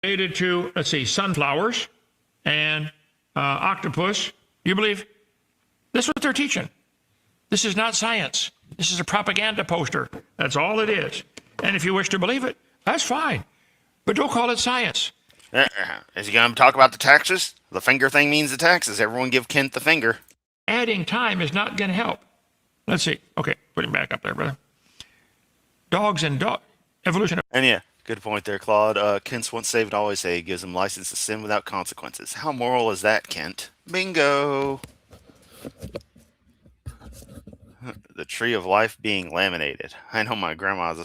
Related to, let's see, sunflowers and octopus. You believe? That's what they're teaching. This is not science. This is a propaganda poster. That's all it is. And if you wish to believe it, that's fine. But don't call it science. Is he going to talk about the taxes? The finger thing means the taxes. Everyone give Kent the finger. Adding time is not going to help. Let's see. Okay, put him back up there, brother. Dogs and evolution. And yeah, good point there, Claude. Kent's once saved, always saved. Gives him license to sin without consequences. How moral is that, Kent? Bingo. The tree of life being laminated. I know my grandma has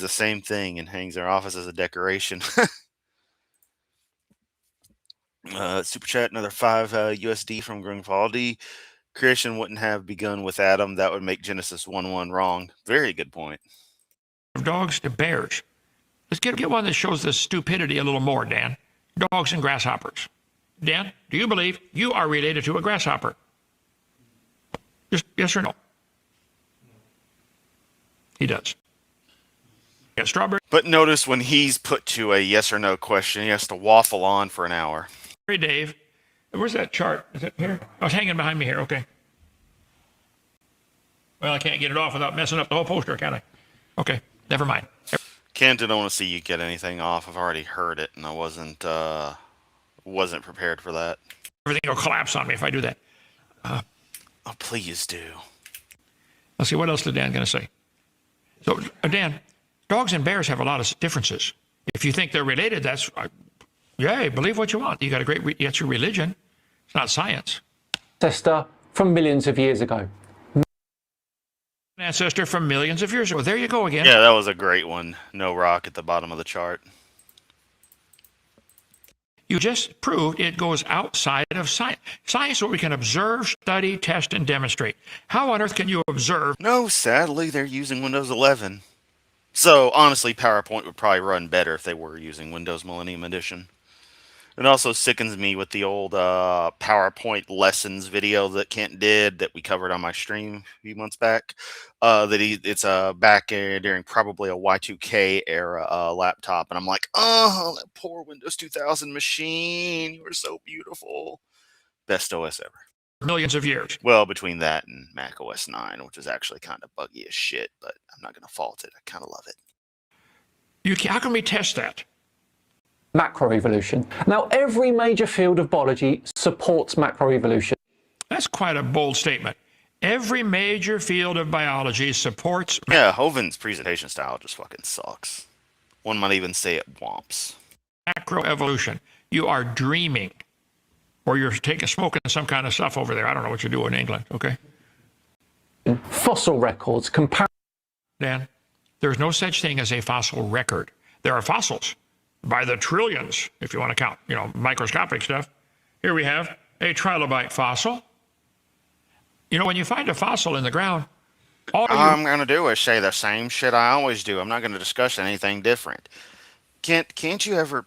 the same thing and hangs her office as a decoration. Super chat, another 5 USD from Grunwaldi. Creation wouldn't have begun with Adam. That would make Genesis 1:1 wrong. Very good point. Of dogs to bears. Let's get one that shows the stupidity a little more, Dan. Dogs and grasshoppers. Dan, do you believe you are related to a grasshopper? Just yes or no? He does. Yeah, strawberry. But notice when he's put to a yes or no question, he has to waffle on for an hour. Dave, where's that chart? Is it here? Oh, it's hanging behind me here. Okay. Well, I can't get it off without messing up the whole poster, can I? Okay, never mind. Kent, I don't want to see you get anything off. I've already heard it, and I wasn't prepared for that. Everything will collapse on me if I do that. Oh, please do. Let's see, what else is Dan going to say? So, Dan, dogs and bears have a lot of differences. If you think they're related, that's, yay, believe what you want. You got a great, that's your religion. It's not science. Ancestor from millions of years ago. An ancestor from millions of years ago. There you go again. Yeah, that was a great one. No rock at the bottom of the chart. You just proved it goes outside of science. Science is what we can observe, study, test, and demonstrate. How on earth can you observe? No, sadly, they're using Windows 11. So, honestly, PowerPoint would probably run better if they were using Windows Millennium Edition. It also sickens me with the old PowerPoint lessons video that Kent did that we covered on my stream a few months back. It's back during probably a Y2K era laptop, and I'm like, oh, that poor Windows 2000 machine. You were so beautiful. Best OS ever. Millions of years. Well, between that and Mac OS 9, which is actually kind of buggy as shit, but I'm not going to fault it. I kind of love it. How can we test that? Macroevolution. Now, every major field of biology supports macroevolution. That's quite a bold statement. Every major field of biology supports... Yeah, Hovind's presentation style just fucking sucks. One might even say it womps. Macroevolution. You are dreaming. Or you're smoking some kind of stuff over there. I don't know what you do in England, okay? Fossil records. Dan, there's no such thing as a fossil record. There are fossils. By the trillions, if you want to count, microscopic stuff. Here we have a trilobite fossil. When you find a fossil in the ground, all I'm going to do is say the same shit I always do. I'm not going to discuss anything different. Don't you ever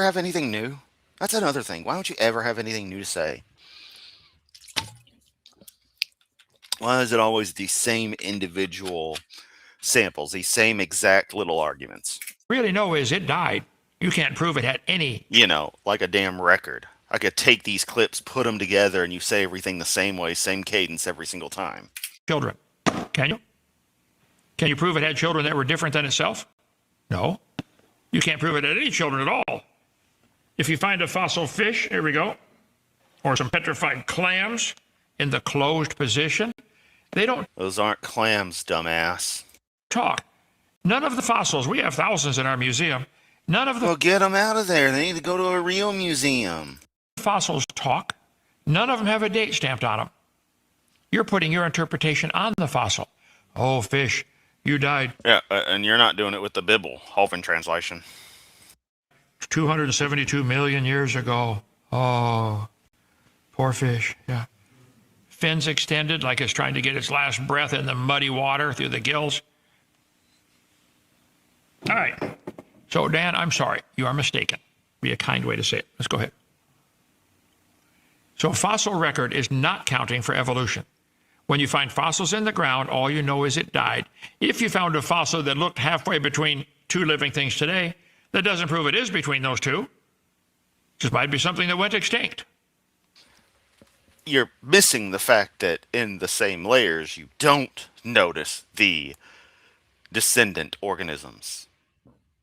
have anything new? That's another thing. Why don't you ever have anything new to say? Why is it always the same individual samples, the same exact little arguments? Really know is it died. You can't prove it had any. Like a damn record. I could take these clips, put them together, and you say everything the same way, same cadence every single time. Children. Can you? Can you prove it had children that were different than itself? No. You can't prove it had any children at all. If you find a fossil fish, here we go, or some petrified clams in the closed position, they don't... Those aren't clams, dumbass. ...talk. None of the fossils, we have thousands in our museum, none of the... Well, get them out of there. They need to go to a real museum. Fossils talk. None of them have a date stamped on them. You're putting your interpretation on the fossil. Oh, fish, you died. Yeah, and you're not doing it with the Bible, Hovind translation. 272 million years ago. Oh, poor fish, yeah. Fins extended like it's trying to get its last breath in the muddy water through the gills. All right. So, Dan, I'm sorry. You are mistaken. Be a kind way to say it. Let's go ahead. So, fossil record is not counting for evolution. When you find fossils in the ground, all you know is it died. If you found a fossil that looked halfway between two living things today, that doesn't prove it is between those two. Just might be something that went extinct. You're missing the fact that in the same layers, you don't notice the descendant organisms.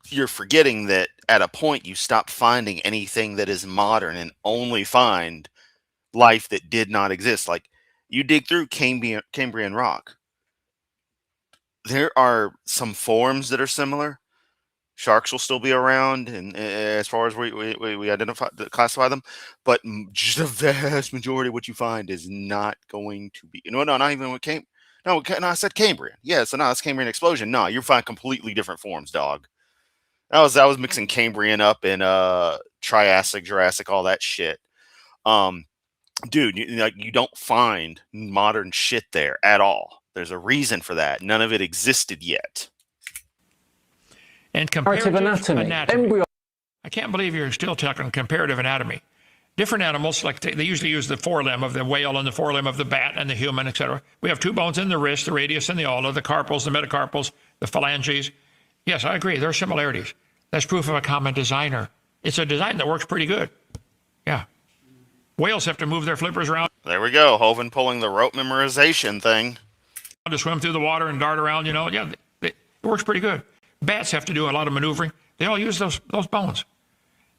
You're forgetting that at a point you stop finding anything that is modern and only find life that did not exist. Like, you dig through Cambrian rock. There are some forms that are similar. Sharks will still be around, and as far as we classify them, but just the vast majority of what you find is not going to be. No, not even what came. No, I said Cambrian. Yeah, so no, that's Cambrian explosion. No, you find completely different forms, dog. I was mixing Cambrian up in Triassic, Jurassic, all that shit. Dude, you don't find modern shit there at all. There's a reason for that. None of it existed yet. And comparative anatomy. I can't believe you're still talking comparative anatomy. Different animals, like they usually use the forelimb of the whale and the forelimb of the bat and the human, etc. We have two bones in the wrist, the radius and the ulna, the carpals, the metacarpals, the phalanges. Yes, I agree. There are similarities. That's proof of a common designer. It's a design that works pretty good. Yeah. Whales have to move their flippers around. There we go. Hovind pulling the rope memorization thing. To swim through the water and dart around, Yeah, it works pretty good. Bats have to do a lot of maneuvering. They all use those bones.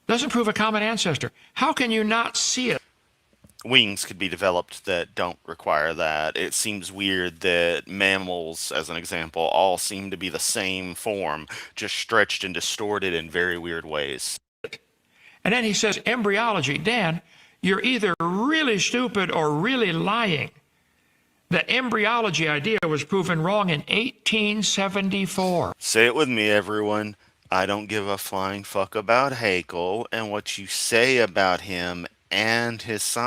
Doesn't prove a common ancestor. How can you not see it? Wings could be developed that don't require that. It seems weird that mammals, as an example, all seem to be the same form, just stretched and distorted in very weird ways. And then he says, embryology. Dan, you're either really stupid or really lying. That embryology idea was proven wrong in 1874. Say it with me, everyone. I don't give a flying fuck about Haeckel, and what you say about him and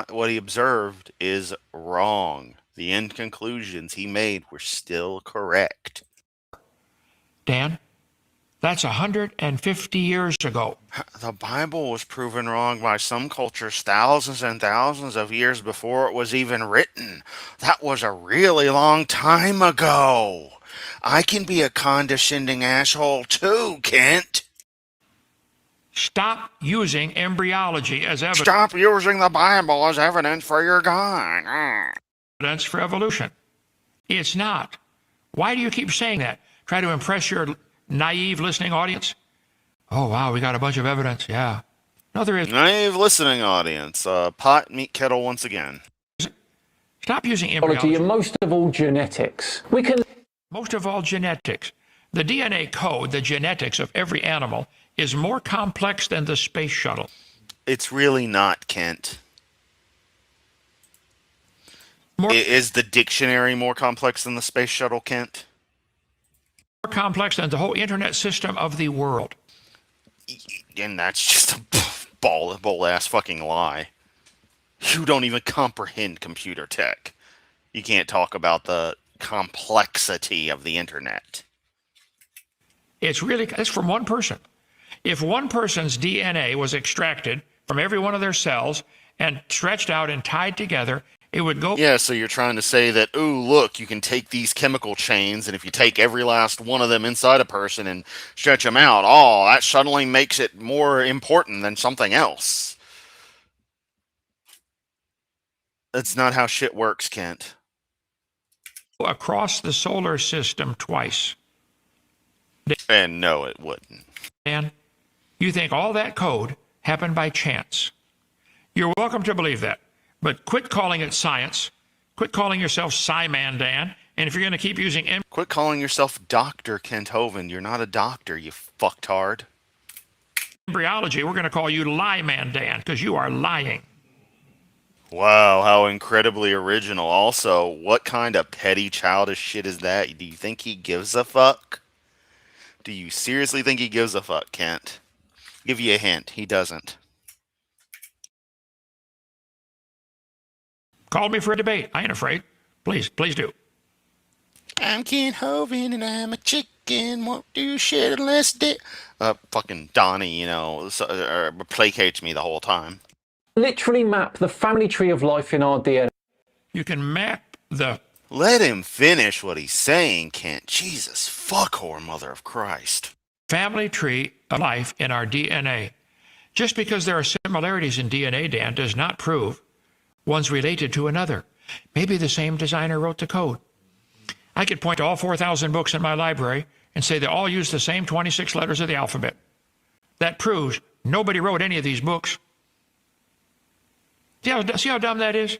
what he observed is wrong. The end conclusions he made were still correct. Dan, that's 150 years ago. The Bible was proven wrong by some cultures thousands and thousands of years before it was even written. That was a really long time ago. I can be a condescending asshole too, Kent. Stop using embryology as evidence. Stop using the Bible as evidence for your God. Evidence for evolution. It's not. Why do you keep saying that? Try to impress your naive listening audience? Oh, wow, we got a bunch of evidence. Yeah. No, there is. Naive listening audience. Pot, meat, kettle once again. Stop using embryology. And most of all, genetics. Most of all, genetics. The DNA code, the genetics of every animal, is more complex than the space shuttle. It's really not, Kent. Is the dictionary more complex than the space shuttle, Kent? More complex than the whole internet system of the world. And that's just a bold-ass fucking lie. You don't even comprehend computer tech. You can't talk about the complexity of the internet. It's from one person. If one person's DNA was extracted from every one of their cells and stretched out and tied together, it would go... Yeah, so you're trying to say that, ooh, look, you can take these chemical chains, and if you take every last one of them inside a person and stretch them out, that suddenly makes it more important than something else. That's not how shit works, Kent. Across the solar system twice. And no, it wouldn't. Dan, you think all that code happened by chance. You're welcome to believe that. But quit calling it science. Quit calling yourself SciManDan. And if you're going to keep using... Quit calling yourself Dr. Kent Hovind. You're not a doctor, you fucktard. Embryology, we're going to call you LieManDan, because you are lying. Wow, how incredibly original. Also, what kind of petty childish shit is that? Do you think he gives a fuck? Do you seriously think he gives a fuck, Kent? Give you a hint. He doesn't. Call me for a debate. I ain't afraid. Please do. I'm Kent Hovind and I'm a chicken. Won't do shit unless fucking Donnie, placates me the whole time. Literally map the family tree of life in our DNA. You can map the... Let him finish what he's saying, Kent. Jesus, fuck whore, mother of Christ. Family tree of life in our DNA. Just because there are similarities in DNA, Dan, does not prove one's related to another. Maybe the same designer wrote the code. I could point to all 4,000 books in my library and say they all use the same 26 letters of the alphabet. That proves nobody wrote any of these books. See how dumb that is?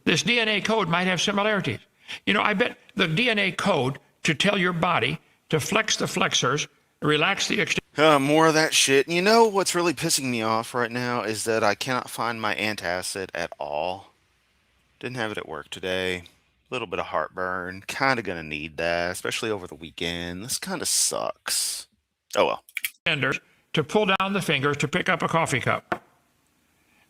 This DNA code might have similarities. I bet the DNA code to tell your body to flex the flexors, relax the extensors, More of that shit. You know what's really pissing me off right now is that I cannot find my antacid at all. Didn't have it at work today. Little bit of heartburn. Kind of gonna need that, especially over the weekend. This kind of sucks. Oh well. To pull down the fingers to pick up a coffee cup.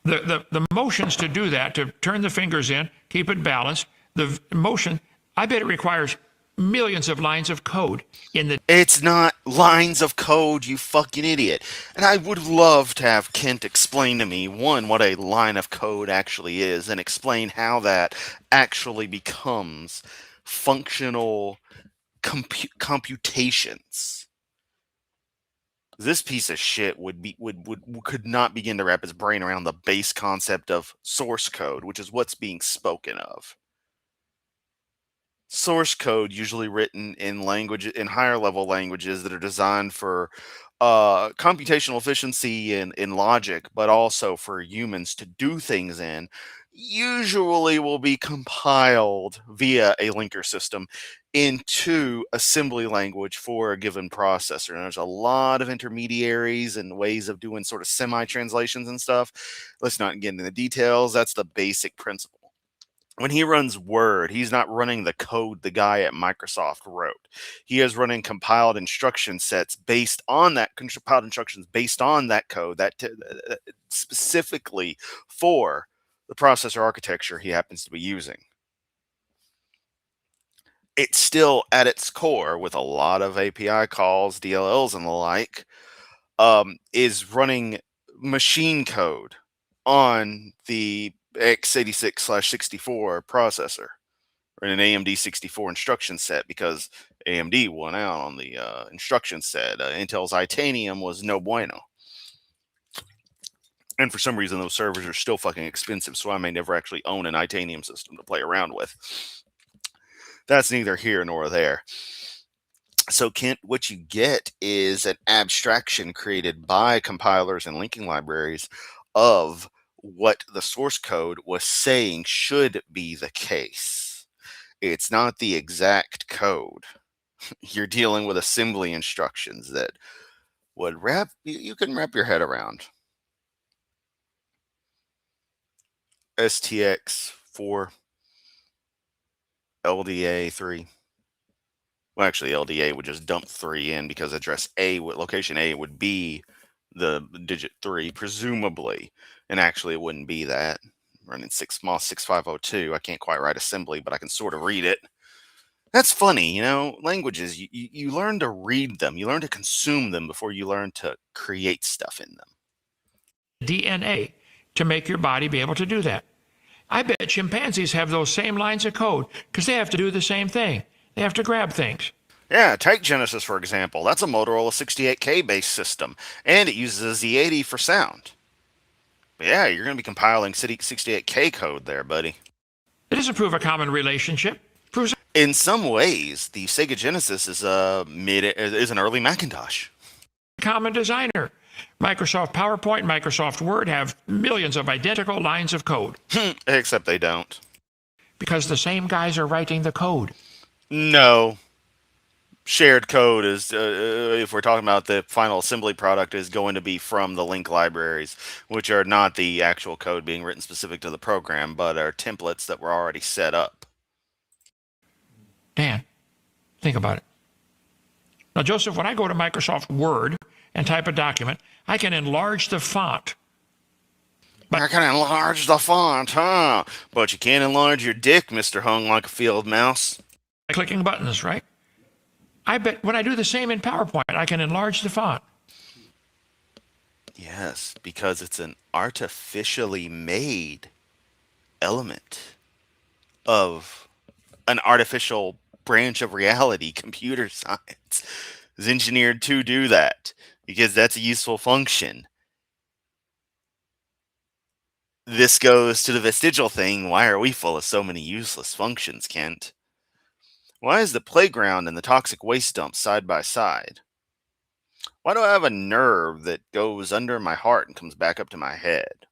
The motions to do that, to turn the fingers in, keep it balanced, the motion, I bet it requires millions of lines of code in the. It's not lines of code, you fucking idiot. And I would love to have Kent explain to me, one, what a line of code actually is, and explain how that actually becomes functional computations. This piece of shit could not begin to wrap its brain around the base concept of source code, which is what's being spoken of. Source code usually written in higher level languages that are designed for computational efficiency in logic, but also for humans to do things in, usually will be compiled via a linker system into assembly language for a given processor. And there's a lot of intermediaries and ways of doing sort of semi-translations and stuff. Let's not get into the details. That's the basic principle. When he runs Word, he's not running the code the guy at Microsoft wrote. He is running compiled instruction sets based on that compiled instructions based on that code that specifically for the processor architecture he happens to be using. It's still at its core, with a lot of API calls, DLLs, and the like, is running machine code on the x86/64 processor, or an AMD 64 instruction set, because AMD won out on the instruction set. Intel's Titanium was no bueno. And for some reason, those servers are still fucking expensive, so I may never actually own an Titanium system to play around with. That's neither here nor there. So, Kent, what you get is an abstraction created by compilers and linking libraries of what the source code was saying should be the case. It's not the exact code. You're dealing with assembly instructions that would you can wrap your head around. STX4, LDA3. Well, actually, LDA would just dump 3 in, because location A would be the digit 3, presumably. And actually, it wouldn't be that. Running 6502. I can't quite write assembly, but I can sort of read it. That's funny, languages, you learn to read them. You learn to consume them before you learn to create stuff in them. DNA to make your body be able to do that. I bet chimpanzees have those same lines of code because they have to do the same thing. They have to grab things. Yeah, take Genesis, for example. That's a Motorola 68K based system, and it uses a Z80 for sound. But yeah, you're going to be compiling 68K code there, buddy. It doesn't prove a common relationship. It proves in some ways, the Sega Genesis is an early Macintosh. Common designer. Microsoft PowerPoint, Microsoft Word have millions of identical lines of code. Except they don't. Because the same guys are writing the code. No. Shared code is, if we're talking about the final assembly product, is going to be from the link libraries, which are not the actual code being written specific to the program, but are templates that were already set up. Dan, think about it. Now, Joseph, when I go to Microsoft Word and type a document, I can enlarge the font. I can enlarge the font, huh? But you can't enlarge your dick, Mr. Hung Like a Field Mouse. By clicking buttons, right? I bet when I do the same in PowerPoint, I can enlarge the font. Yes, because it's an artificially made element of an artificial branch of reality. Computer science is engineered to do that because that's a useful function. This goes to the vestigial thing. Why are we full of so many useless functions, Kent? Why is the playground and the toxic waste dump side by side? Why do I have a nerve that goes under my heart and comes back up to my head?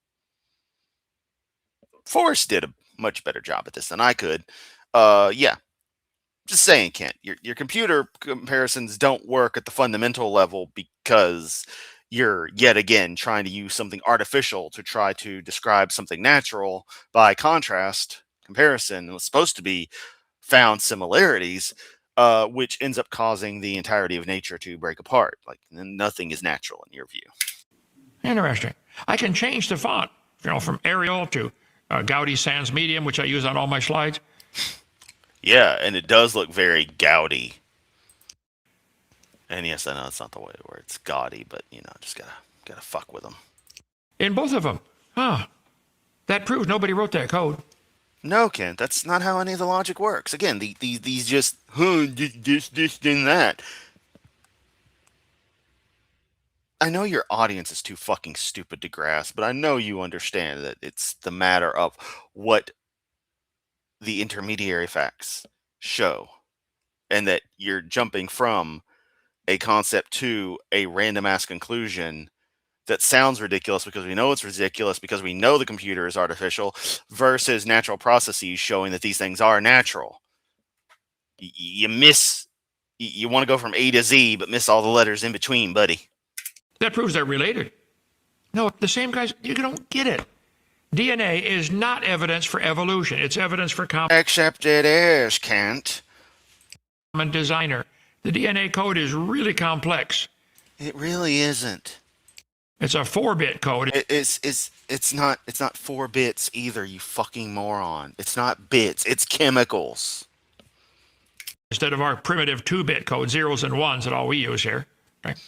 Forrest did a much better job at this than I could. Yeah. Just saying, Kent, your computer comparisons don't work at the fundamental level because you're yet again trying to use something artificial to try to describe something natural. By contrast, comparison was supposed to be found similarities, which ends up causing the entirety of nature to break apart. Like nothing is natural in your view. Interesting. I can change the font, from Arial to Gaudi Sans Medium, which I use on all my slides. Yeah, and it does look very gaudy. And yes, I know it's not the way where it's gaudy, but just gotta fuck with them. In both of them. That proves nobody wrote that code. No, Kent, that's not how any of the logic works. Again, these just this, and that. I know your audience is too fucking stupid to grasp, but I know you understand that it's the matter of what the intermediary facts show, and that you're jumping from a concept to a random ass conclusion that sounds ridiculous because we know it's ridiculous because we know the computer is artificial versus natural processes showing that these things are natural. You want to go from A to Z, but miss all the letters in between, buddy. That proves they're related. No, the same guys, you don't get it. DNA is not evidence for evolution. It's evidence for Except it is, Kent. common designer. The DNA code is really complex. It really isn't. It's a 4-bit code. It's not 4 bits either, you fucking moron. It's not bits, it's chemicals. Instead of our primitive 2-bit code, zeros and ones that all we use here. Right?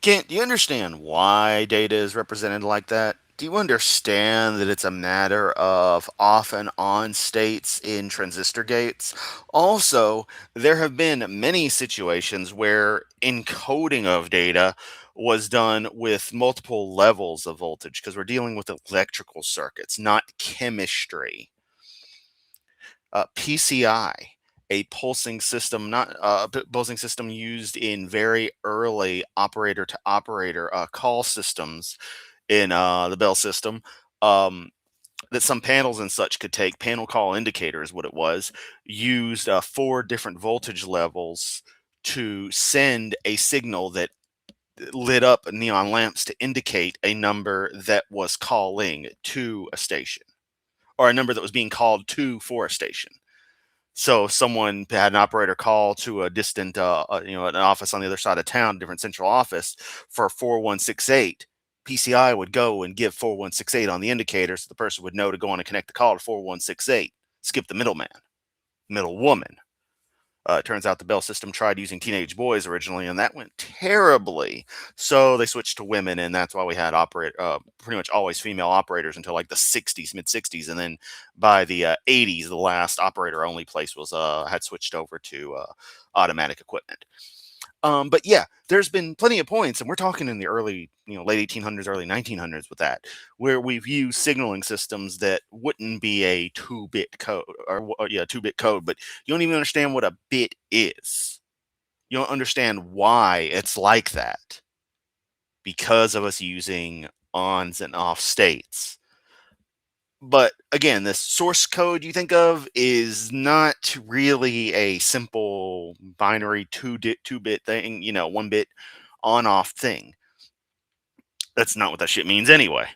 Kent, do you understand why data is represented like that? Do you understand that it's a matter of off and on states in transistor gates? Also, there have been many situations where encoding of data was done with multiple levels of voltage because we're dealing with electrical circuits, not chemistry. PCI, a pulsing system, not pulsing system used in very early operator to operator call systems in the Bell system, that some panels and such could take. Panel call indicator is what it was. Used 4 different voltage levels to send a signal that lit up neon lamps to indicate a number that was calling to a station, or a number that was being called to for a station. So someone had an operator call to a distant, an office on the other side of town, different central office for 4168. PCI would go and give 4168 on the indicator so the person would know to go on and connect the call to 4168. Skip the middleman, middle woman. It turns out the Bell system tried using teenage boys originally, and that went terribly. So they switched to women, and that's why we had pretty much always female operators until like the 60s, mid 60s, and then by the 80s, the last operator-only place was had switched over to automatic equipment. But yeah, there's been plenty of points, and we're talking in the early, late 1800s, early 1900s with that, where we've used signaling systems that wouldn't be a 2-bit code, or 2-bit code, but you don't even understand what a bit is. You don't understand why it's like that because of us using ons and off states. But again, this source code you think of is not really a simple binary 2-bit thing, 1-bit on-off thing. That's not what that shit means anyway.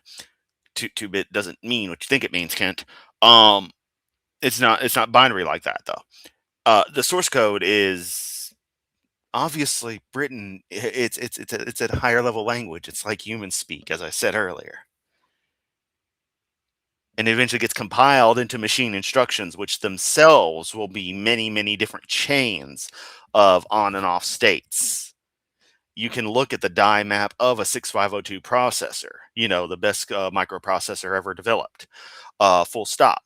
2-bit doesn't mean what you think it means, Kent. It's not binary like that though. The source code is obviously written. It's a higher level language. It's like human speak, as I said earlier. And eventually gets compiled into machine instructions, which themselves will be many, many different chains of on and off states. You can look at the die map of a 6502 processor, the best microprocessor ever developed, full stop.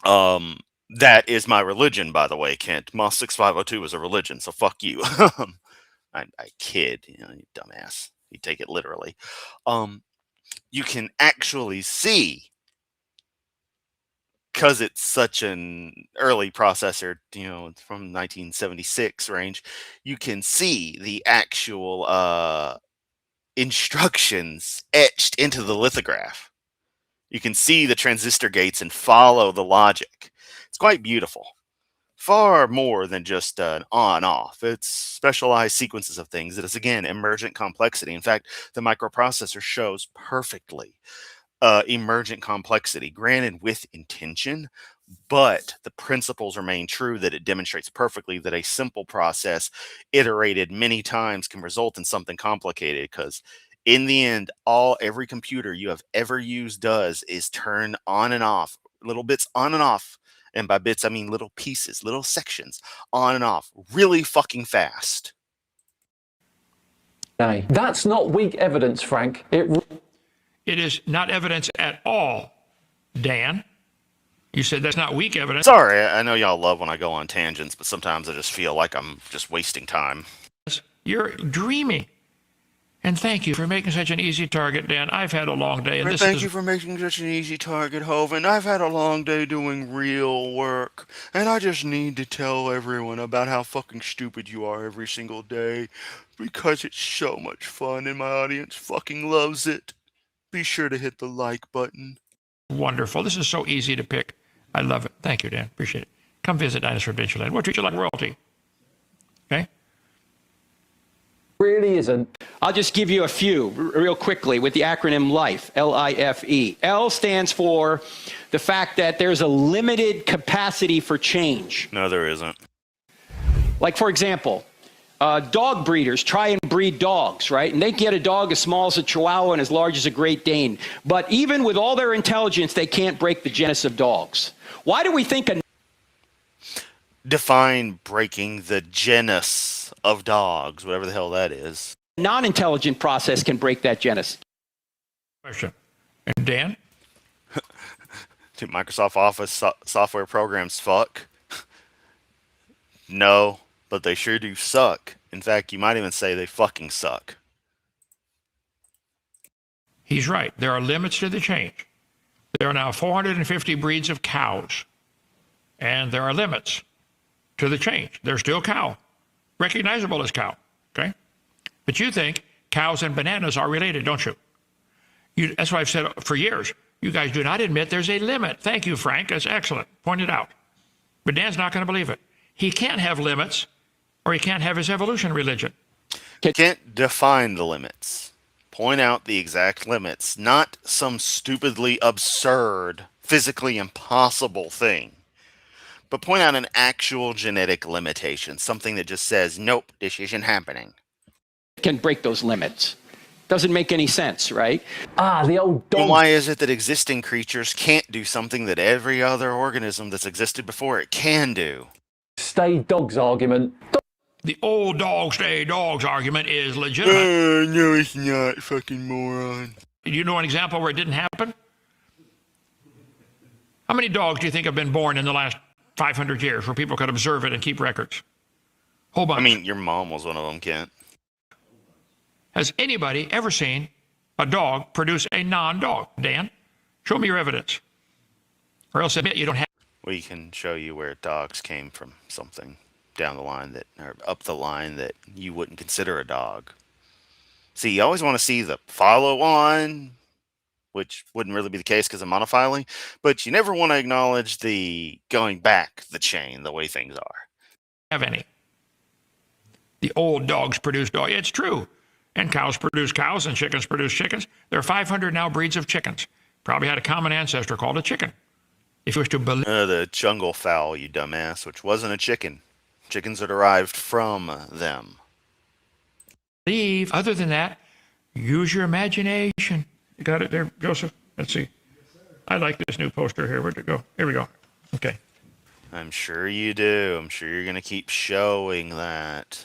That is my religion, by the way, Kent. MOS 6502 is a religion, so fuck you. I kid, you dumbass. You take it literally. You can actually see, because it's such an early processor, from 1976 range, you can see the actual instructions etched into the lithograph. You can see the transistor gates and follow the logic. It's quite beautiful. Far more than just an on-off. It's specialized sequences of things. It is, again, emergent complexity. In fact, the microprocessor shows perfectly emergent complexity, granted with intention, but the principles remain true that it demonstrates perfectly that a simple process iterated many times can result in something complicated, because in the end, every computer you have ever used does is turn on and off, little bits on and off. And by bits, I mean little pieces, little sections on and off really fucking fast. That's not weak evidence, Frank. It is not evidence at all, Dan. You said that's not weak evidence. Sorry, I know y'all love when I go on tangents, but sometimes I just feel like I'm just wasting time. You're dreaming. And thank you for making such an easy target, Dan. I've had a long day. And Thank you for making such an easy target, Hovind. I've had a long day doing real work, and I just need to tell everyone about how fucking stupid you are every single day, because it's so much fun and my audience fucking loves it. Be sure to hit the like button. Wonderful. This is so easy to pick. I love it. Thank you, Dan. Appreciate it. Come visit Dinosaur Adventureland. We'll treat you like royalty. Okay? Really isn't. I'll just give you a few real quickly with the acronym LIFE, L-I-F-E. L stands for the fact that there's a limited capacity for change. No, there isn't. Like, for example, dog breeders try and breed dogs, right? And they get a dog as small as a Chihuahua and as large as a Great Dane. But even with all their intelligence, they can't break the genus of dogs. Why do we think Define breaking the genus of dogs, whatever the hell that is. non-intelligent process can break that genus? Question. And Dan? Do Microsoft Office software programs fuck? No, but they sure do suck. In fact, you might even say they fucking suck. He's right. There are limits to the change. There are now 450 breeds of cows, and there are limits to the change. They're still cow, recognizable as cow, okay? But you think cows and bananas are related, don't you? That's what I've said for years. You guys do not admit there's a limit. Thank you, Frank. That's excellent. Pointed out. But Dan's not going to believe it. He can't have limits, or he can't have his evolution religion. Can't define the limits. Point out the exact limits, not some stupidly absurd, physically impossible thing. But point out an actual genetic limitation, something that just says, nope, this isn't happening. Can break those limits. Doesn't make any sense, right? The old dog. And why is it that existing creatures can't do something that every other organism that's existed before it can do? Stay dogs argument. The old dog stay dogs argument is legitimate. No, it's not, fucking moron. Do you know an example where it didn't happen? How many dogs do you think have been born in the last 500 years where people could observe it and keep records? Whole bunch. I mean, your mom was one of them, Kent. Has anybody ever seen a dog produce a non-dog? Dan, show me your evidence. Or else admit you don't have. We can show you where dogs came from something down the line or up the line that you wouldn't consider a dog. See, you always want to see the follow-on, which wouldn't really be the case because of monophyly, but you never want to acknowledge the going back the chain, the way things are. Have any. The old dogs produce dogs. It's true. And cows produce cows and chickens produce chickens. There are 500 now breeds of chickens. Probably had a common ancestor called a chicken. If you wish to believe. The jungle fowl, you dumbass, which wasn't a chicken. Chickens are derived from them. Other than that, use your imagination. You got it there, Joseph? Let's see. I like this new poster here. Where'd it go? Here we go. Okay. I'm sure you do. I'm sure you're going to keep showing that.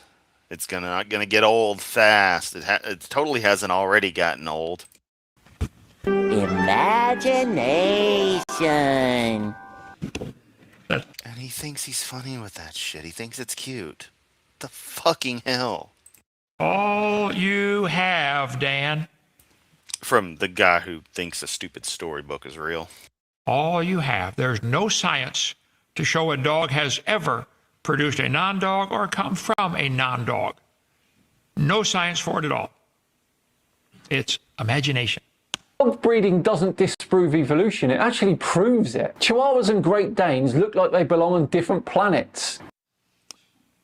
It's not going to get old fast. It totally hasn't already gotten old. Imagination. And he thinks he's funny with that shit. He thinks it's cute. The fucking hell. All you have, Dan. From the guy who thinks a stupid storybook is real. All you have. There's no science to show a dog has ever produced a non-dog or come from a non-dog. No science for it at all. It's imagination. Dog breeding doesn't disprove evolution, it actually proves it. Chihuahuas and Great Danes look like they belong on different planets.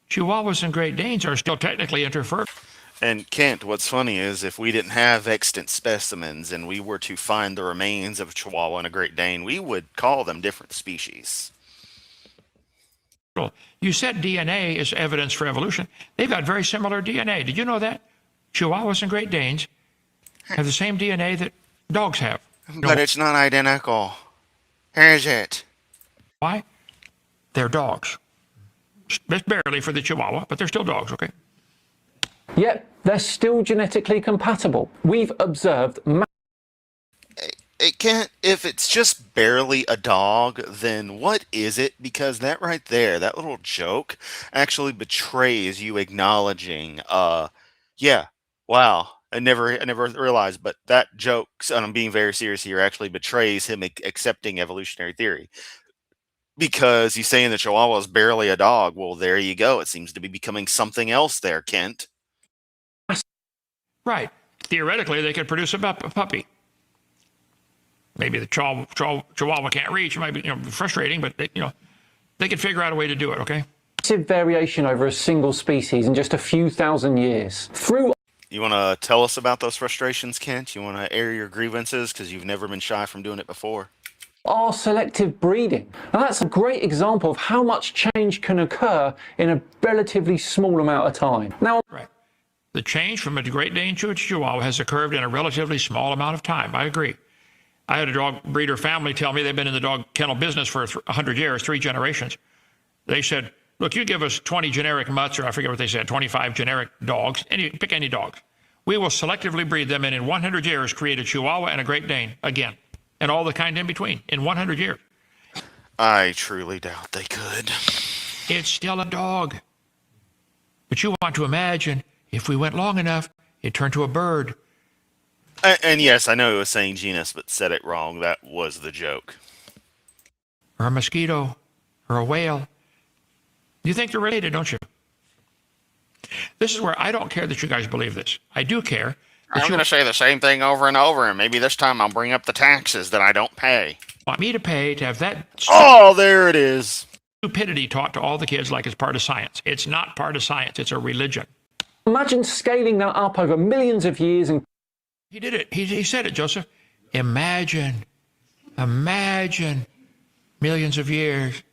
Chihuahuas and Great Danes are still technically interfered. And Kent, what's funny is if we didn't have extant specimens and we were to find the remains of a Chihuahua and a Great Dane, we would call them different species. You said DNA is evidence for evolution. They've got very similar DNA. Did you know that? Chihuahuas and Great Danes have the same DNA that dogs have. But it's not identical. Is it? Why? They're dogs. Just barely for the Chihuahua, but they're still dogs, okay? Yet, they're still genetically compatible. We've observed It can't. If it's just barely a dog, then what is it? Because that right there, that little joke, actually betrays you acknowledging. Yeah, wow. I never realized, but that joke, and I'm being very serious here, actually betrays him accepting evolutionary theory. Because he's saying the Chihuahua is barely a dog. Well, there you go. It seems to be becoming something else there, Kent. Right. Theoretically, they could produce a puppy. Maybe the Chihuahua can't reach. It might be frustrating, but they could figure out a way to do it, okay? Massive variation over a single species in just a few thousand years. You want to tell us about those frustrations, Kent? You want to air your grievances because you've never been shy from doing it before? Are selective breeding. And that's a great example of how much change can occur in a relatively small amount of time. Now, right. The change from a Great Dane to a Chihuahua has occurred in a relatively small amount of time. I agree. I had a dog breeder family tell me they've been in the dog kennel business for 100 years, 3 generations. They said, look, you give us 20 generic mutts, or I forget what they said, 25 generic dogs, pick any dogs. We will selectively breed them and in 100 years create a Chihuahua and a Great Dane again, and all the kind in between in 100 years. I truly doubt they could. It's still a dog. But you want to imagine if we went long enough, it turned to a bird. And yes, I know it was saying genus, but said it wrong. That was the joke. Or a mosquito, or a whale. You think they're related, don't you? This is where I don't care that you guys believe this. I do care. I'm going to say the same thing over and over, and maybe this time I'll bring up the taxes that I don't pay. Want me to pay to have that Oh, there it is. Stupidity taught to all the kids like it's part of science. It's not part of science. It's a religion. Imagine scaling that up over millions of years and... He did it. He said it, Joseph. Imagine millions of years.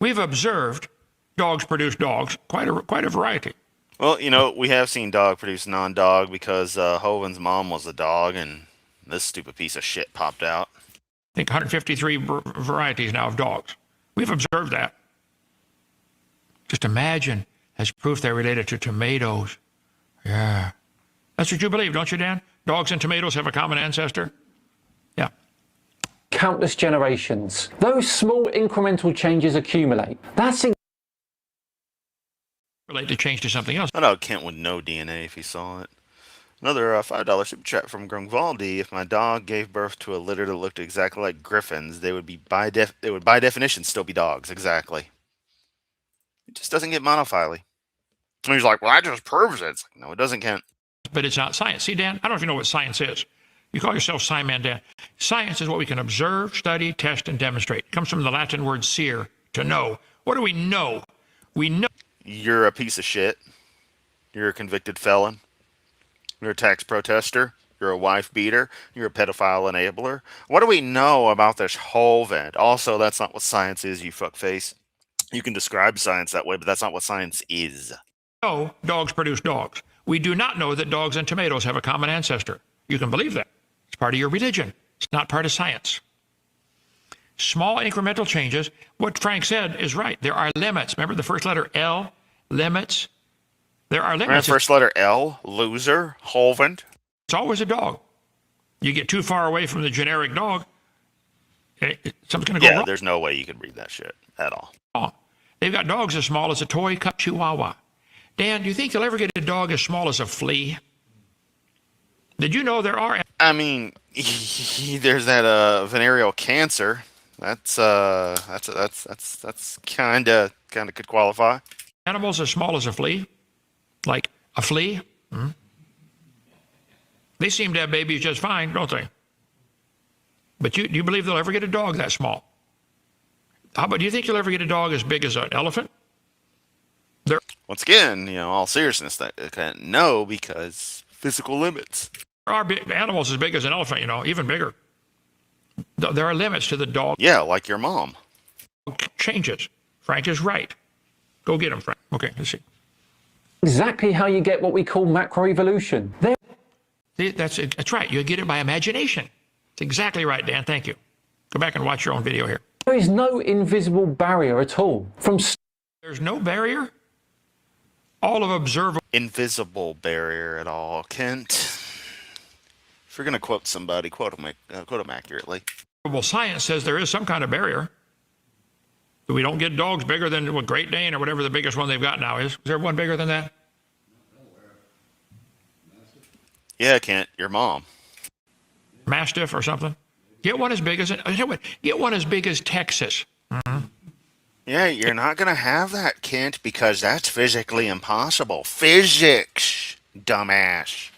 We've observed dogs produce dogs, quite a variety. Well, we have seen dog produce non-dog because Hovind's mom was a dog, and this stupid piece of shit popped out. I think 153 varieties now of dogs. We've observed that. Just imagine as proof they're related to tomatoes. Yeah. That's what you believe, don't you, Dan? Dogs and tomatoes have a common ancestor? Yeah. Countless generations. Those small incremental changes accumulate. That's relate to change to something else. I know Kent would know DNA if he saw it. Another $5 super chat from Grungvaldi. If my dog gave birth to a litter that looked exactly like griffins, they would by definition still be dogs. Exactly. It just doesn't get monophyly. And he's like, well, that just proves it. It's like, no, it doesn't, Kent. But it's not science. See, Dan, I don't know if you know what science is. You call yourself SciManDan. Science is what we can observe, study, test, and demonstrate. It comes from the Latin word "ser," to know. What do we know? We know. You're a piece of shit. You're a convicted felon. You're a tax protester. You're a wife beater. You're a pedophile enabler. What do we know about this Hovind? Also, that's not what science is, you fuckface. You can describe science that way, but that's not what science is. No, dogs produce dogs. We do not know that dogs and tomatoes have a common ancestor. You can believe that. It's part of your religion. It's not part of science. Small incremental changes. What Frank said is right. There are limits. Remember the first letter L? Limits. There are limits. First letter L, loser, Hovind. It's always a dog. You get too far away from the generic dog, something's going to go wrong. Yeah, there's no way you could read that shit at all. They've got dogs as small as a toy cup chihuahua. Dan, do you think you'll ever get a dog as small as a flea? Did you know there are... I mean, there's that venereal cancer. That's kind of could qualify. Animals as small as a flea? Like a flea? They seem to have babies just fine, don't they? But do you believe they'll ever get a dog that small? How about, do you think you'll ever get a dog as big as an elephant? Once again, all seriousness, no, because physical limits. There are animals as big as an elephant, even bigger. There are limits to the dog. Yeah, like your mom. Changes. Frank is right. Go get him, Frank. Okay, let's see. Exactly how you get what we call macroevolution. That's right. You get it by imagination. It's exactly right, Dan. Thank you. Go back and watch your own video here. There is no invisible barrier at all. There's no barrier? All of observable. Invisible barrier at all, Kent. If you're going to quote somebody, quote them accurately. Science says there is some kind of barrier. We don't get dogs bigger than what Great Dane or whatever the biggest one they've got now is. Is there one bigger than that? Yeah, Kent, your mom. Mastiff or something. Get one as big as Get one as big as Texas. Mm-hmm. Yeah, you're not going to have that, Kent, because that's physically impossible. Physics, dumbass.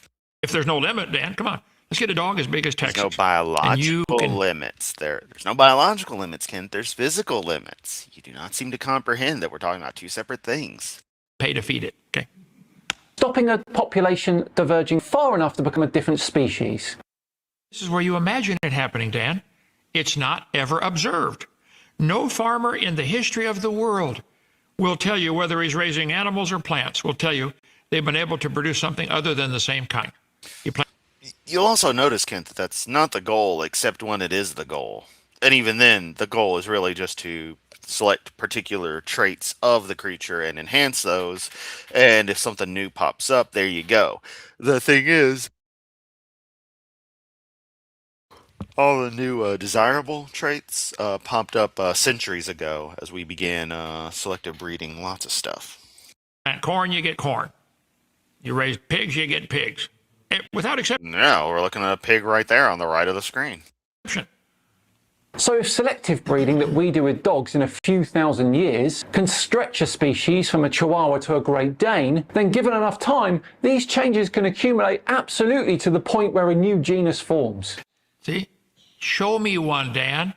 If there's no limit, Dan, come on. Let's get a dog as big as Texas. There's no biological limits. There's no biological limits, Kent. There's physical limits. You do not seem to comprehend that we're talking about two separate things. Pay to feed it, okay? Stopping a population diverging far enough to become a different species. This is where you imagine it happening, Dan. It's not ever observed. No farmer in the history of the world will tell you whether he's raising animals or plants. Will tell you they've been able to produce something other than the same kind. You'll also notice, Kent, that that's not the goal, except when it is the goal. And even then, the goal is really just to select particular traits of the creature and enhance those. And if something new pops up, there you go. The thing is, all the new desirable traits popped up centuries ago as we began selective breeding lots of stuff. Plant corn, you get corn. You raise pigs, you get pigs. Without exception. No, we're looking at a pig right there on the right of the screen. So if selective breeding that we do with dogs in a few thousand years can stretch a species from a Chihuahua to a Great Dane, then given enough time, these changes can accumulate absolutely to the point where a new genus forms. See? Show me one, Dan.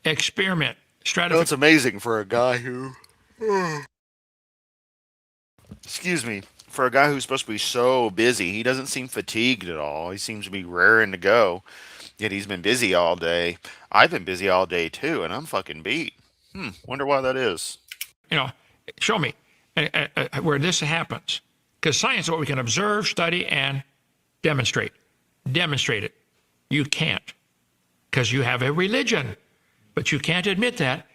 Experiment. It's amazing for a guy who... Excuse me. For a guy who's supposed to be so busy, he doesn't seem fatigued at all. He seems to be raring to go. Yet he's been busy all day. I've been busy all day too, and I'm fucking beat. Wonder why that is. Show me where this happens. Because science is what we can observe, study, and demonstrate. Demonstrate it. You can't. Because you have a religion. But you can't admit that.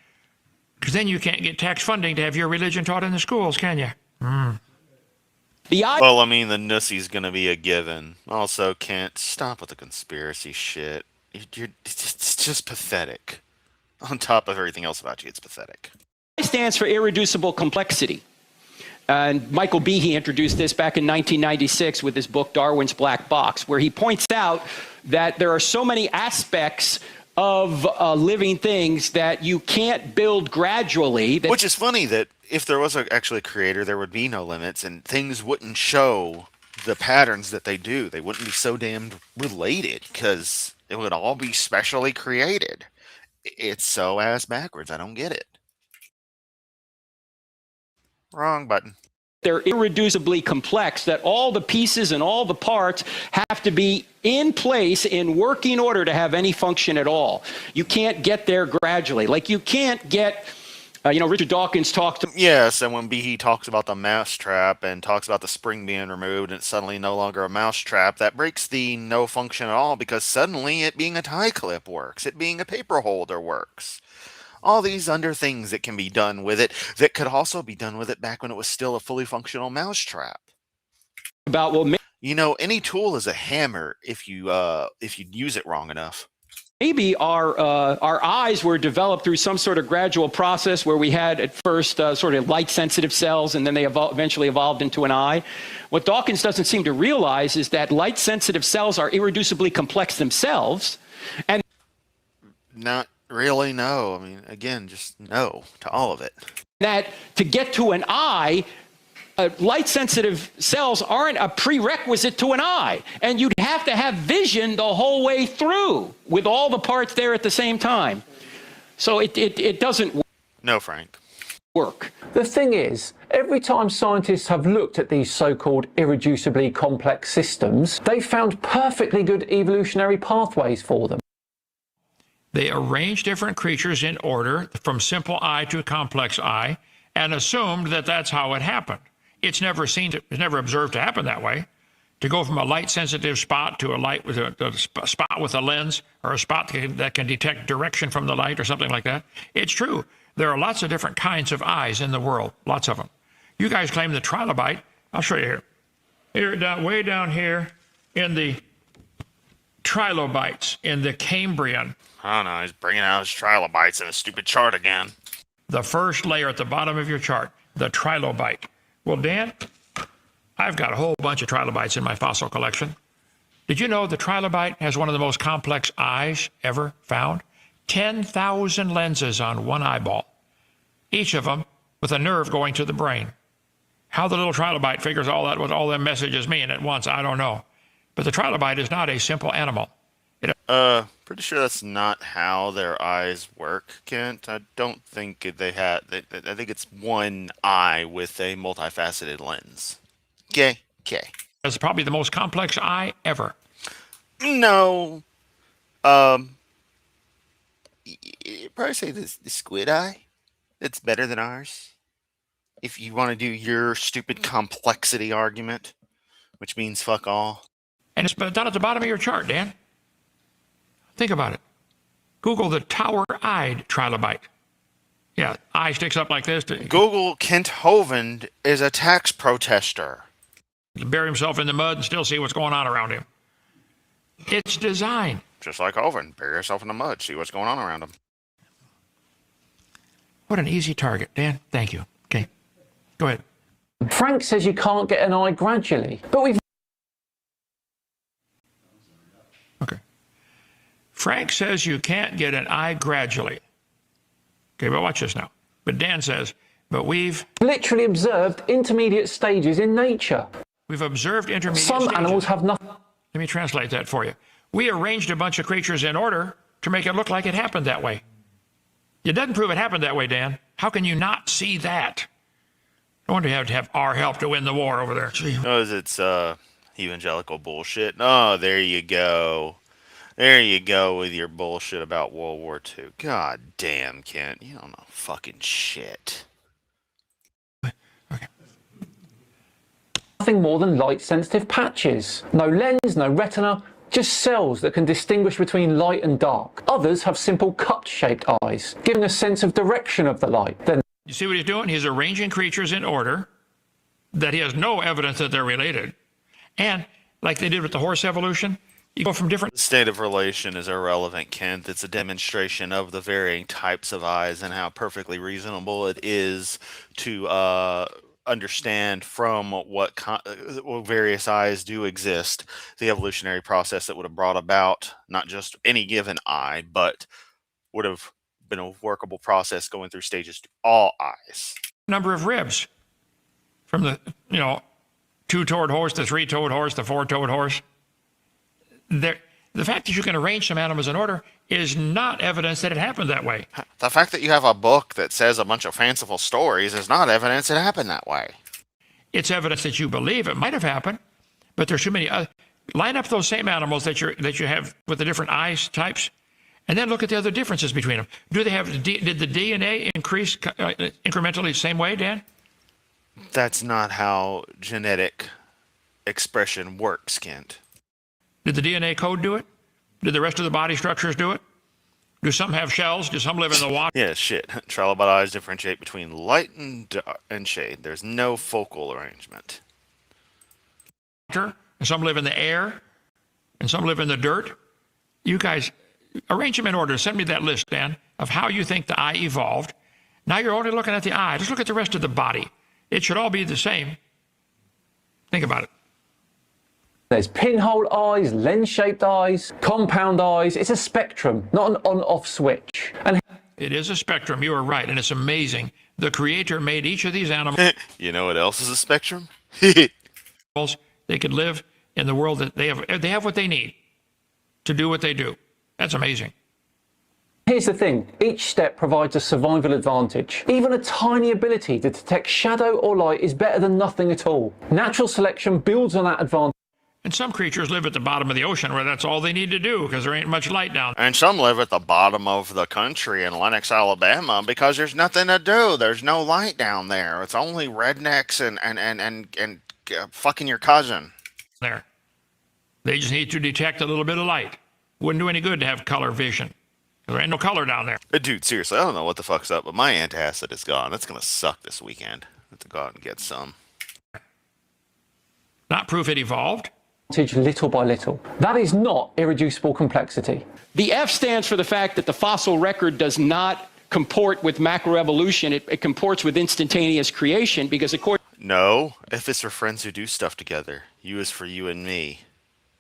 Because then you can't get tax funding to have your religion taught in the schools, can you? Well, I mean, the nussy's gonna be a given. Also, Kent, stop with the conspiracy shit. It's just pathetic. On top of everything else about you, it's pathetic. It stands for irreducible complexity. And Michael Behe introduced this back in 1996 with his book, Darwin's Black Box, where he points out that there are so many aspects of living things that you can't build gradually. Which is funny that if there was actually a creator, there would be no limits and things wouldn't show the patterns that they do. They wouldn't be so damned related because it would all be specially created. It's so ass backwards. I don't get it. Wrong button. They're irreducibly complex, that all the pieces and all the parts have to be in place in working order to have any function at all. You can't get there gradually. Like you can't get, Richard Dawkins talked to... Yes, and when Behe talks about the mouse trap and talks about the spring being removed and it's suddenly no longer a mouse trap, that breaks the no function at all because suddenly it being a tie clip works. It being a paper holder works. All these under things that can be done with it that could also be done with it back when it was still a fully functional mousetrap. Any tool is a hammer if you use it wrong enough. Maybe our eyes were developed through some sort of gradual process where we had at first sort of light-sensitive cells, and then they eventually evolved into an eye. What Dawkins doesn't seem to realize is that light-sensitive cells are irreducibly complex themselves, and not really, no. I mean, again, just no to all of it. That to get to an eye, Light-sensitive cells aren't a prerequisite to an eye, and you'd have to have vision the whole way through with all the parts there at the same time. So it doesn't No, Frank. work. The thing is, every time scientists have looked at these so-called irreducibly complex systems, they've found perfectly good evolutionary pathways for them. They arranged different creatures in order from simple eye to complex eye and assumed that that's how it happened. It's never observed to happen that way. To go from a light-sensitive spot to a spot with a lens, or a spot that can detect direction from the light or something like that. It's true. There are lots of different kinds of eyes in the world, lots of them. You guys claim the trilobite. I'll show you here. Here, way down here in the trilobites, in the Cambrian. I don't know, he's bringing out his trilobites in a stupid chart again. The first layer at the bottom of your chart, the trilobite. Well, Dan, I've got a whole bunch of trilobites in my fossil collection. Did you know the trilobite has one of the most complex eyes ever found? 10,000 lenses on one eyeball, each of them with a nerve going to the brain. How the little trilobite figures all that, what all them messages mean at once, I don't know. But the trilobite is not a simple animal. Pretty sure that's not how their eyes work, Kent. I don't think they had. I think it's one eye with a multifaceted lens. Okay. It's probably the most complex eye ever. No. You'd probably say the squid eye. It's better than ours. If you want to do your stupid complexity argument, which means fuck all. And it's down at the bottom of your chart, Dan. Think about it. Google the tower-eyed trilobite. Yeah, eye sticks up like this. Google Kent Hovind is a tax protester. Bury himself in the mud and still see what's going on around him. It's design. Just like Hovind, bury yourself in the mud, see what's going on around him. What an easy target, Dan. Thank you. Okay, go ahead. Frank says you can't get an eye gradually, but we've... Okay. Frank says you can't get an eye gradually. Okay, but watch this now. But Dan says, but we've literally observed intermediate stages in nature. We've observed intermediate Some stages. animals have nothing. Let me translate that for you. We arranged a bunch of creatures in order to make it look like it happened that way. It doesn't prove it happened that way, Dan. How can you not see that? No wonder you have to have our help to win the war over there. Because it's evangelical bullshit. Oh, there you go. There you go with your bullshit about World War II. God damn, Kent. You don't know fucking shit. Okay. Nothing more than light-sensitive patches. No lens, no retina, just cells that can distinguish between light and dark. Others have simple cup-shaped eyes, giving a sense of direction of the light. Then You see what he's doing? He's arranging creatures in order that he has no evidence that they're related. And like they did with the horse evolution, you go from different... The state of relation is irrelevant, Kent. It's a demonstration of the varying types of eyes and how perfectly reasonable it is to understand from what various eyes do exist, the evolutionary process that would have brought about not just any given eye, but would have been a workable process going through stages to all eyes. number of ribs from the, two-toed horse, the three-toed horse, the four-toed horse. The fact that you can arrange some animals in order is not evidence that it happened that way. The fact that you have a book that says a bunch of fanciful stories is not evidence it happened that way. It's evidence that you believe it might have happened, but there's too many other. Line up those same animals that you have with the different eyes types, and then look at the other differences between them. Did the DNA increase incrementally the same way, Dan? That's not how genetic expression works, Kent. Did the DNA code do it? Did the rest of the body structures do it? Do some have shells? Do some live in the water? Yeah, shit. Trilobite eyes differentiate between light and shade. There's no focal arrangement. And some live in the air, and some live in the dirt. You guys, arrange them in order. Send me that list, Dan, of how you think the eye evolved. Now you're only looking at the eye. Just look at the rest of the body. It should all be the same. Think about it. There's pinhole eyes, lens-shaped eyes, compound eyes. It's a spectrum, not an on-off switch. And it is a spectrum. You are right, and it's amazing The Creator made each of these animals. You know what else is a spectrum? They could live in the world that they have what they need to do what they do. That's amazing. Here's the thing, each step provides a survival advantage. Even a tiny ability to detect shadow or light is better than nothing at all. Natural selection builds on that advantage. And some creatures live at the bottom of the ocean where that's all they need to do because there ain't much light down there. And some live at the bottom of the country in Lenox, Alabama, because there's nothing to do. There's no light down there. It's only rednecks and fucking your cousin. There. They just need to detect a little bit of light. Wouldn't do any good to have color vision. There ain't no color down there. Dude, seriously, I don't know what the fuck's up, but my antacid is gone. That's gonna suck this weekend. I have to go out and get some. Not proof it evolved. Little by little. That is not irreducible complexity. The F stands for the fact that the fossil record does not comport with macroevolution. It comports with instantaneous creation because according... No, F is for friends who do stuff together. U is for you and me.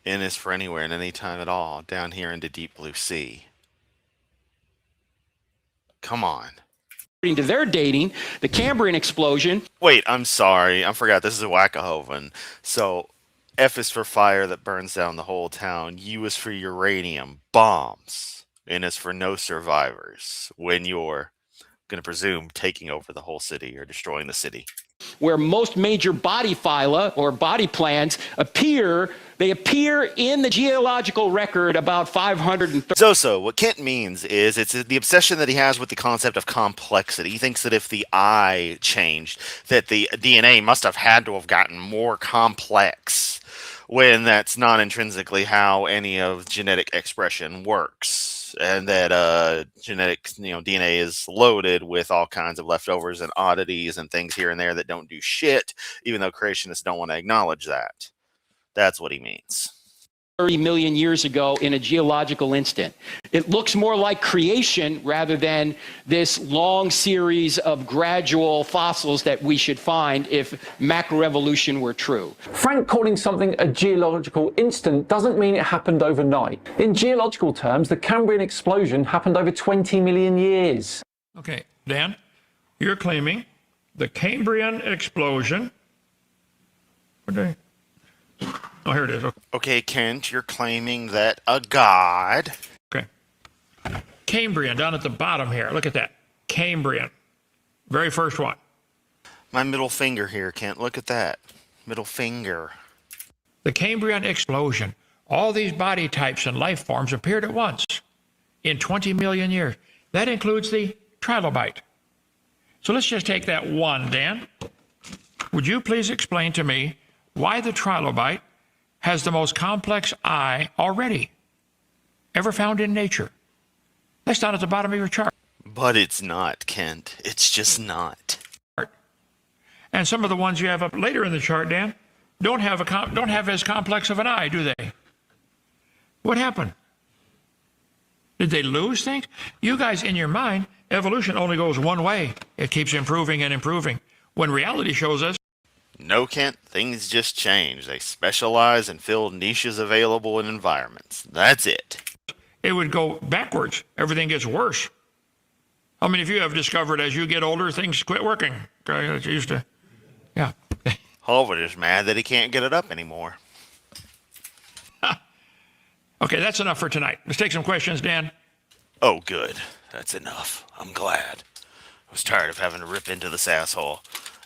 N is for anywhere and any time at all, down here in the deep blue sea. Come on. According to their dating, the Cambrian explosion... Wait, I'm sorry. I forgot this is a Whack-a-Hovind. So, F is for fire that burns down the whole town. U is for uranium bombs. N is for no survivors when you're, going to presume, taking over the whole city or destroying the city. Where most major body phyla or body plans appear in the geological record about 530. So what Kent means is it's the obsession that he has with the concept of complexity. He thinks that if the I changed, that the DNA must have had to have gotten more complex, when that's not intrinsically how any of genetic expression works. And that DNA is loaded with all kinds of leftovers and oddities and things here and there that don't do shit, even though creationists don't want to acknowledge that. That's what he means. 30 million years ago in a geological instant. It looks more like creation rather than this long series of gradual fossils that we should find if macroevolution were true. Frank calling something a geological instant doesn't mean it happened overnight. In geological terms, the Cambrian explosion happened over 20 million years. Okay, Dan, you're claiming the Cambrian explosion. Oh, here it is. Okay, Kent, you're claiming that a god... Okay. Cambrian, down at the bottom here. Look at that. Cambrian. Very first one. My middle finger here, Kent. Look at that. Middle finger. The Cambrian explosion. All these body types and life forms appeared at once in 20 million years. That includes the trilobite. So let's just take that one, Dan. Would you please explain to me why the trilobite has the most complex eye already ever found in nature? That's down at the bottom of your chart. But it's not, Kent. It's just not. And some of the ones you have up later in the chart, Dan, don't have as complex of an eye, do they? What happened? Did they lose things? You guys, in your mind, evolution only goes one way. It keeps improving and improving. When reality shows us... No, Kent, things just change. They specialize and fill niches available in environments. That's it. It would go backwards. Everything gets worse. How many of you have discovered as you get older, things quit working? Okay, that's used to... Yeah. Hovind is mad that he can't get it up anymore. Okay, that's enough for tonight. Let's take some questions, Dan. Oh, good. That's enough. I'm glad. I was tired of having to rip into this asshole.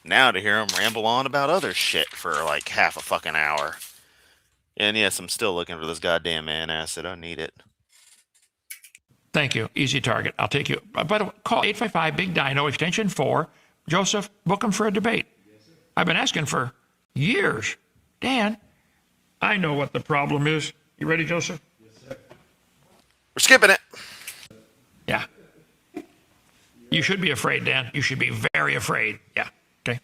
Now to hear him ramble on about other shit for like half a fucking hour. And yes, I'm still looking for this goddamn antacid. I need it. Thank you. Easy target. I'll take you. By the way, call 855-BIG-DINO, extension 4. Joseph, book him for a debate. Yes, sir. I've been asking for years. Dan, I know what the problem is. You ready, Joseph? Yes, sir. We're skipping it. Yeah. You should be afraid, Dan. You should be very afraid. Yeah. Okay.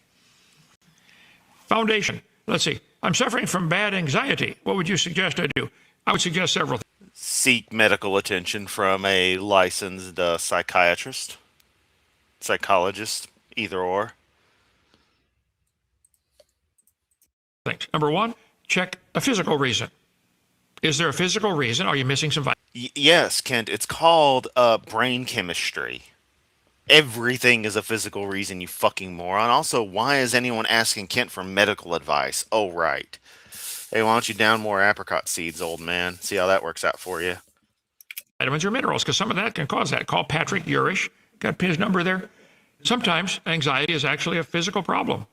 Foundation. Let's see. I'm suffering from bad anxiety. What would you suggest I do? I would suggest several things. Seek medical attention from a licensed psychiatrist, psychologist, either or. Things. Number one, check a physical reason. Is there a physical reason? Are you missing some vitamins? Yes, Kent. It's called brain chemistry. Everything is a physical reason, you fucking moron. Also, why is anyone asking Kent for medical advice? Oh, right. Hey, why don't you down more apricot seeds, old man? See how that works out for you. Vitamins or minerals, because some of that can cause that. Call Patrick Urish. Got his number there. Sometimes anxiety is actually a physical problem.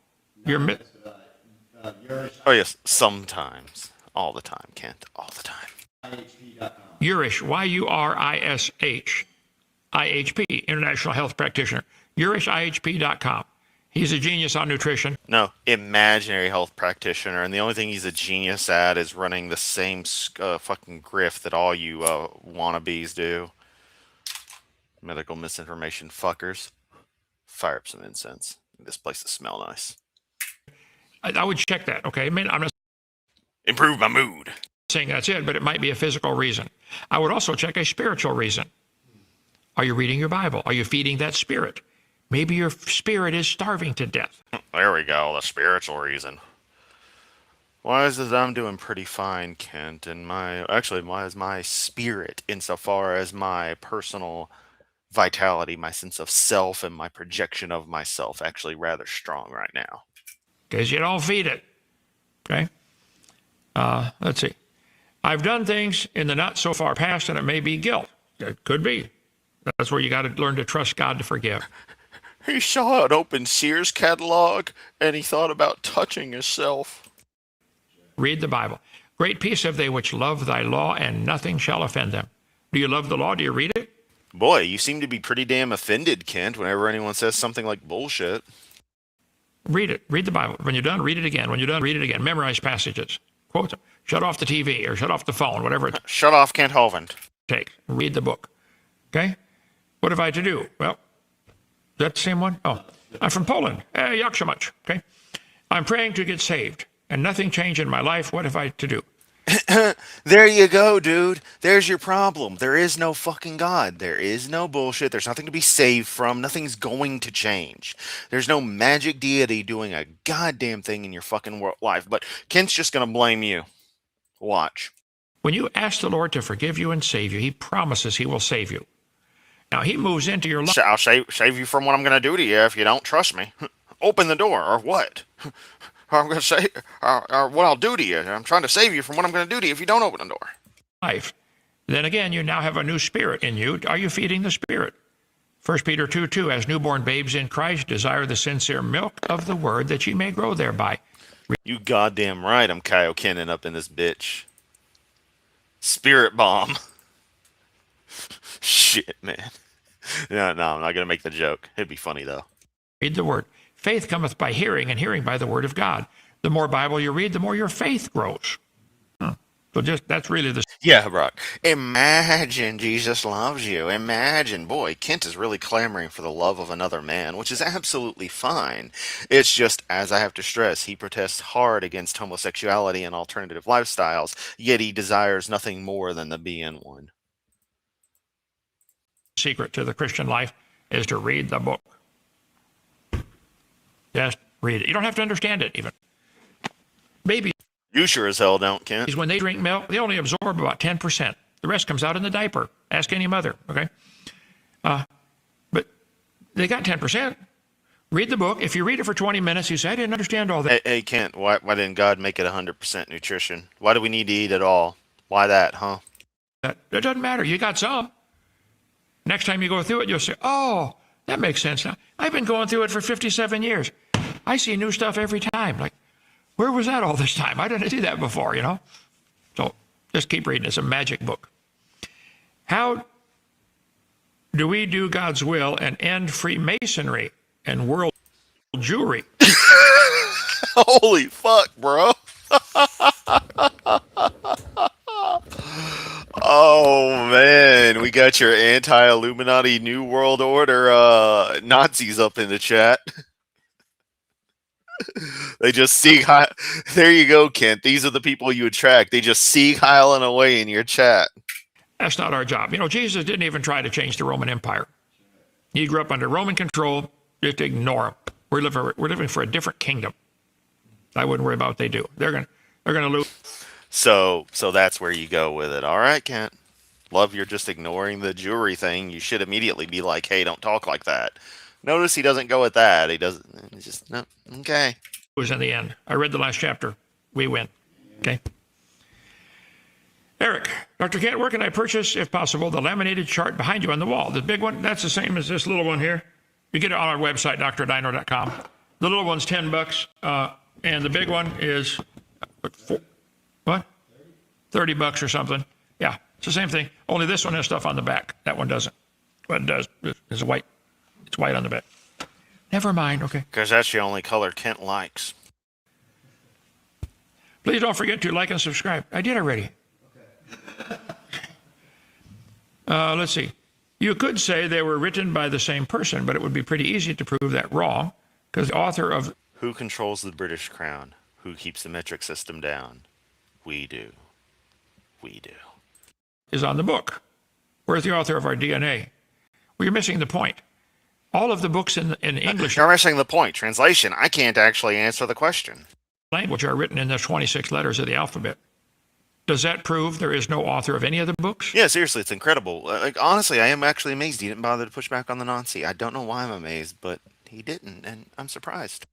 Oh, yes, sometimes. All the time, Kent. All the time. Urish, Y-U-R-I-S-H, IHP, International Health Practitioner. UrishIHP.com. He's a genius on nutrition. No, imaginary health practitioner, and the only thing he's a genius at is running the same fucking grift that all you wannabes do. Medical misinformation fuckers. Fire up some incense. This place will smell nice. I would check that, okay? I mean, I'm not Improve my mood. saying that's it, but it might be a physical reason. I would also check a spiritual reason. Are you reading your Bible? Are you feeding that spirit? Maybe your spirit is starving to death. There we go, the spiritual reason. Why is it that I'm doing pretty fine, Kent? And why is my spirit, insofar as my personal vitality, my sense of self, and my projection of myself, actually rather strong right now? Because you don't feed it. Okay? Let's see. I've done things in the not so far past, and it may be guilt. It could be. That's where you got to learn to trust God to forgive. He saw an open Sears catalog, and he thought about touching himself. Read the Bible. Great peace have they which love thy law, and nothing shall offend them. Do you love the law? Do you read it? Boy, you seem to be pretty damn offended, Kent, whenever anyone says something like bullshit. Read it. Read the Bible. When you're done, read it again. When you're done, read it again. Memorize passages. Quote them. Shut off the TV or shut off the phone, whatever it Shut off Kent Hovind. takes. Read the book. Okay? What have I to do? Well, is that the same one? Oh, I'm from Poland. Jak so much. Okay? I'm praying to get saved, and nothing changed in my life. What have I to do? There you go, dude. There's your problem. There is no fucking God. There is no bullshit. There's nothing to be saved from. Nothing's going to change. There's no magic deity doing a goddamn thing in your fucking life. But Kent's just going to blame you. Watch. When you ask the Lord to forgive you and save you, he promises he will save you. Now, he moves into your life. I'll save you from what I'm going to do to you if you don't trust me. Open the door, or what? Or I'm going to say, or what I'll do to you. I'm trying to save you from what I'm going to do to you if you don't open the door. Life. Then again, you now have a new spirit in you. Are you feeding the spirit? 1 Peter 2:2, as newborn babes in Christ, desire the sincere milk of the word that ye may grow thereby. You goddamn right I'm Kaiokenning up in this bitch. Spirit bomb. Shit, man. No, I'm not going to make the joke. It'd be funny, though. Read the word. Faith cometh by hearing, and hearing by the word of God. The more Bible you read, the more your faith grows. So that's really the... Yeah, Brock. Imagine Jesus loves you. Imagine. Boy, Kent is really clamoring for the love of another man, which is absolutely fine. It's just, as I have to stress, he protests hard against homosexuality and alternative lifestyles, yet he desires nothing more than to be in one. Secret to the Christian life is to read the book. Just read it. You don't have to understand it, even. Babies, You sure as hell don't, Kent. when they drink milk, they only absorb about 10%. The rest comes out in the diaper. Ask any mother, okay? But they got 10%. Read the book. If you read it for 20 minutes, you say, I didn't understand all that. Hey, Kent, why didn't God make it 100% nutrition? Why do we need to eat at all? Why that, huh? It doesn't matter. You got some. Next time you go through it, you'll say, oh, that makes sense now. I've been going through it for 57 years. I see new stuff every time. Like, where was that all this time? I didn't see that before, you know? So just keep reading. It's a magic book. How do we do God's will and end Freemasonry and world Jewry? Holy fuck, bro. Oh, man. We got your anti-Illuminati New World Order Nazis up in the chat. They just Sieg Heil. There you go, Kent. These are the people you attract. They just Sieg Heiling away in your chat. That's not our job. You know, Jesus didn't even try to change the Roman Empire. He grew up under Roman control. Just ignore him. We're living for a different kingdom. I wouldn't worry about what they do. They're gonna lose. So that's where you go with it. All right, Kent. love you're just ignoring the jewelry thing. You should immediately be like, hey, don't talk like that. Notice he doesn't go with that. He doesn't. He's just, no, okay. It was in the end. I read the last chapter. We win. Okay. Eric, Dr. Kent, where can I purchase, if possible, the laminated chart behind you on the wall? The big one, that's the same as this little one here. You get it on our website, drdino.com. The little one's $10, and the big one is, what? $30 or something. Yeah, it's the same thing. Only this one has stuff on the back. That one doesn't. What it does is white. It's white on the back. Never mind, okay. Because that's the only color Kent likes. Please don't forget to like and subscribe. I did already. Let's see. You could say they were written by the same person, but it would be pretty easy to prove that wrong, because the author of Who controls the British crown? Who keeps the metric system down? We do. We do. is on the book. Where's the author of our DNA? Well, you're missing the point. All of the books in English You're missing the point. Translation, I can't actually answer the question. language are written in the 26 letters of the alphabet. Does that prove there is no author of any of the books? Yeah, seriously, it's incredible. Like, honestly, I am actually amazed he didn't bother to push back on the Nazi. I don't know why I'm amazed, but he didn't, and I'm surprised.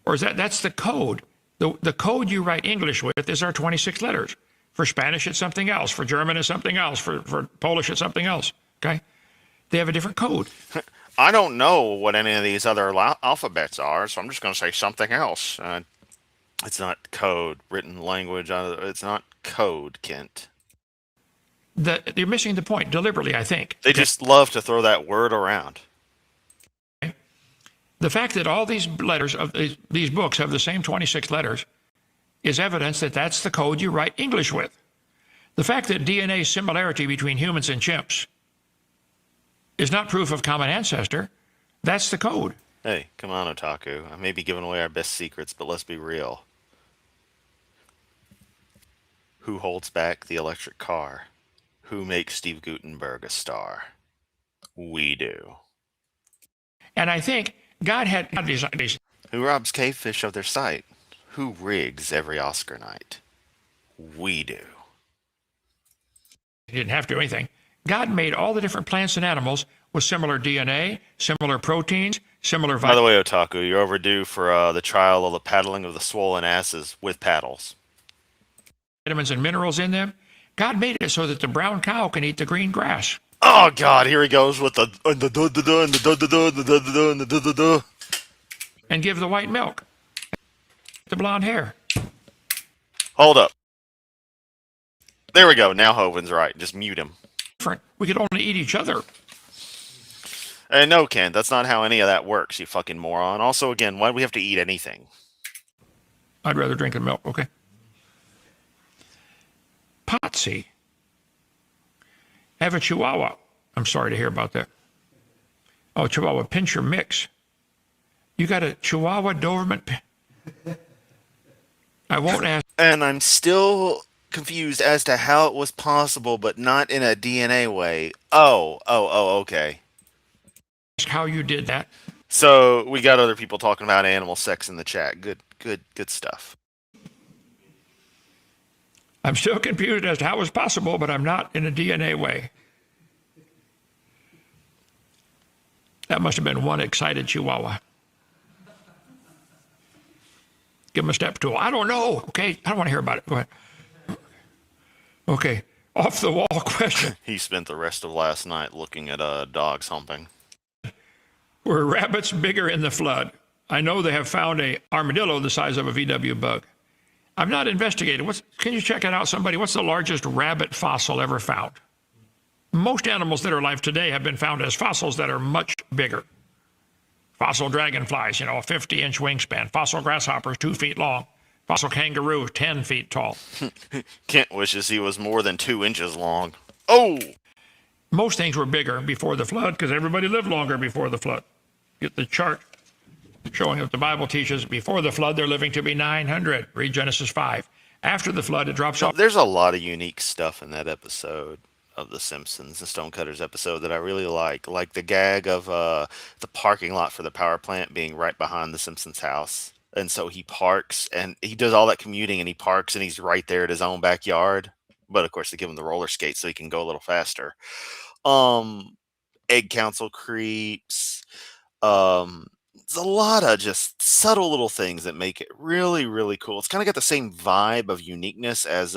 Or is that's the code? The code you write English with is our 26 letters. For Spanish, it's something else. For German, it's something else. For Polish, it's something else. Okay? They have a different code. I don't know what any of these other alphabets are, so I'm just going to say something else. It's not code, written language. It's not code, Kent. You're missing the point deliberately, I think. They just love to throw that word around. Okay? The fact that all these letters of these books have the same 26 letters is evidence that that's the code you write English with. The fact that DNA similarity between humans and chimps is not proof of common ancestor. That's the code. Hey, come on, Otaku. I may be giving away our best secrets, but let's be real. Who holds back the electric car? Who makes Steve Gutenberg a star? We do. And I think God had these. Who robs cavefish of their sight? Who rigs every Oscar night? We do. He didn't have to do anything. God made all the different plants and animals with similar DNA, similar proteins, similar By the way, Otaku, you're overdue for the trial of the paddling of the swollen asses with paddles. vitamins and minerals in them. God made it so that the brown cow can eat the green grass. Oh God, here he goes with the And give the white milk. The blonde hair. Hold up. There we go. Now Hovind's right. Just mute him. We could only eat each other. No, Ken, that's not how any of that works, you fucking moron. Also, again, why do we have to eat anything? I'd rather drink the milk, okay? Potsy. Have a Chihuahua. I'm sorry to hear about that. Oh, Chihuahua Pinscher mix. You got a Chihuahua Doberman? I won't ask. And I'm still confused as to how it was possible, but not in a DNA way. Oh, okay. How you did that. So we got other people talking about animal sex in the chat. Good stuff. I'm still confused as to how it was possible, but I'm not in a DNA way. That must have been one excited Chihuahua. Give him a step tool. I don't know. Okay, I don't want to hear about it. Go ahead. Okay, off the wall question. He spent the rest of last night looking at dogs humping. Were rabbits bigger in the flood? I know they have found a armadillo the size of a VW bug. I've not investigated. Can you check it out, somebody? What's the largest rabbit fossil ever found? Most animals that are alive today have been found as fossils that are much bigger. Fossil dragonflies, a 50-inch wingspan. Fossil grasshoppers, 2 feet long. Fossil kangaroo, 10 feet tall. Kent wishes he was more than 2 inches long. Oh! Most things were bigger before the flood because everybody lived longer before the flood. Get the chart showing that the Bible teaches before the flood they're living to be 900. Read Genesis 5. After the flood, it drops off. There's a lot of unique stuff in that episode of The Simpsons, the Stonecutters episode, that I really like the gag of the parking lot for the power plant being right behind the Simpsons house. And so he parks and he does all that commuting and he parks and he's right there at his own backyard. but of course they give him the roller skates so he can go a little faster. Egg council creeps. It's a lot of just subtle little things that make it really, really cool. It's kind of got the same vibe of uniqueness as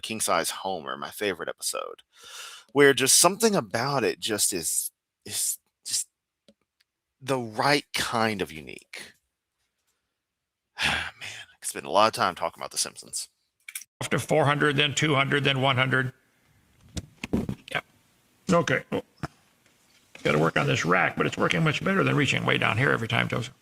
King Size Homer, my favorite episode, where just something about it just is just the right kind of unique. Man, I could spend a lot of time talking about The Simpsons. After 400, then 200, then 100. Yep. Okay. Oh. Got to work on this rack, but it's working much better than reaching way down here every time, Joseph.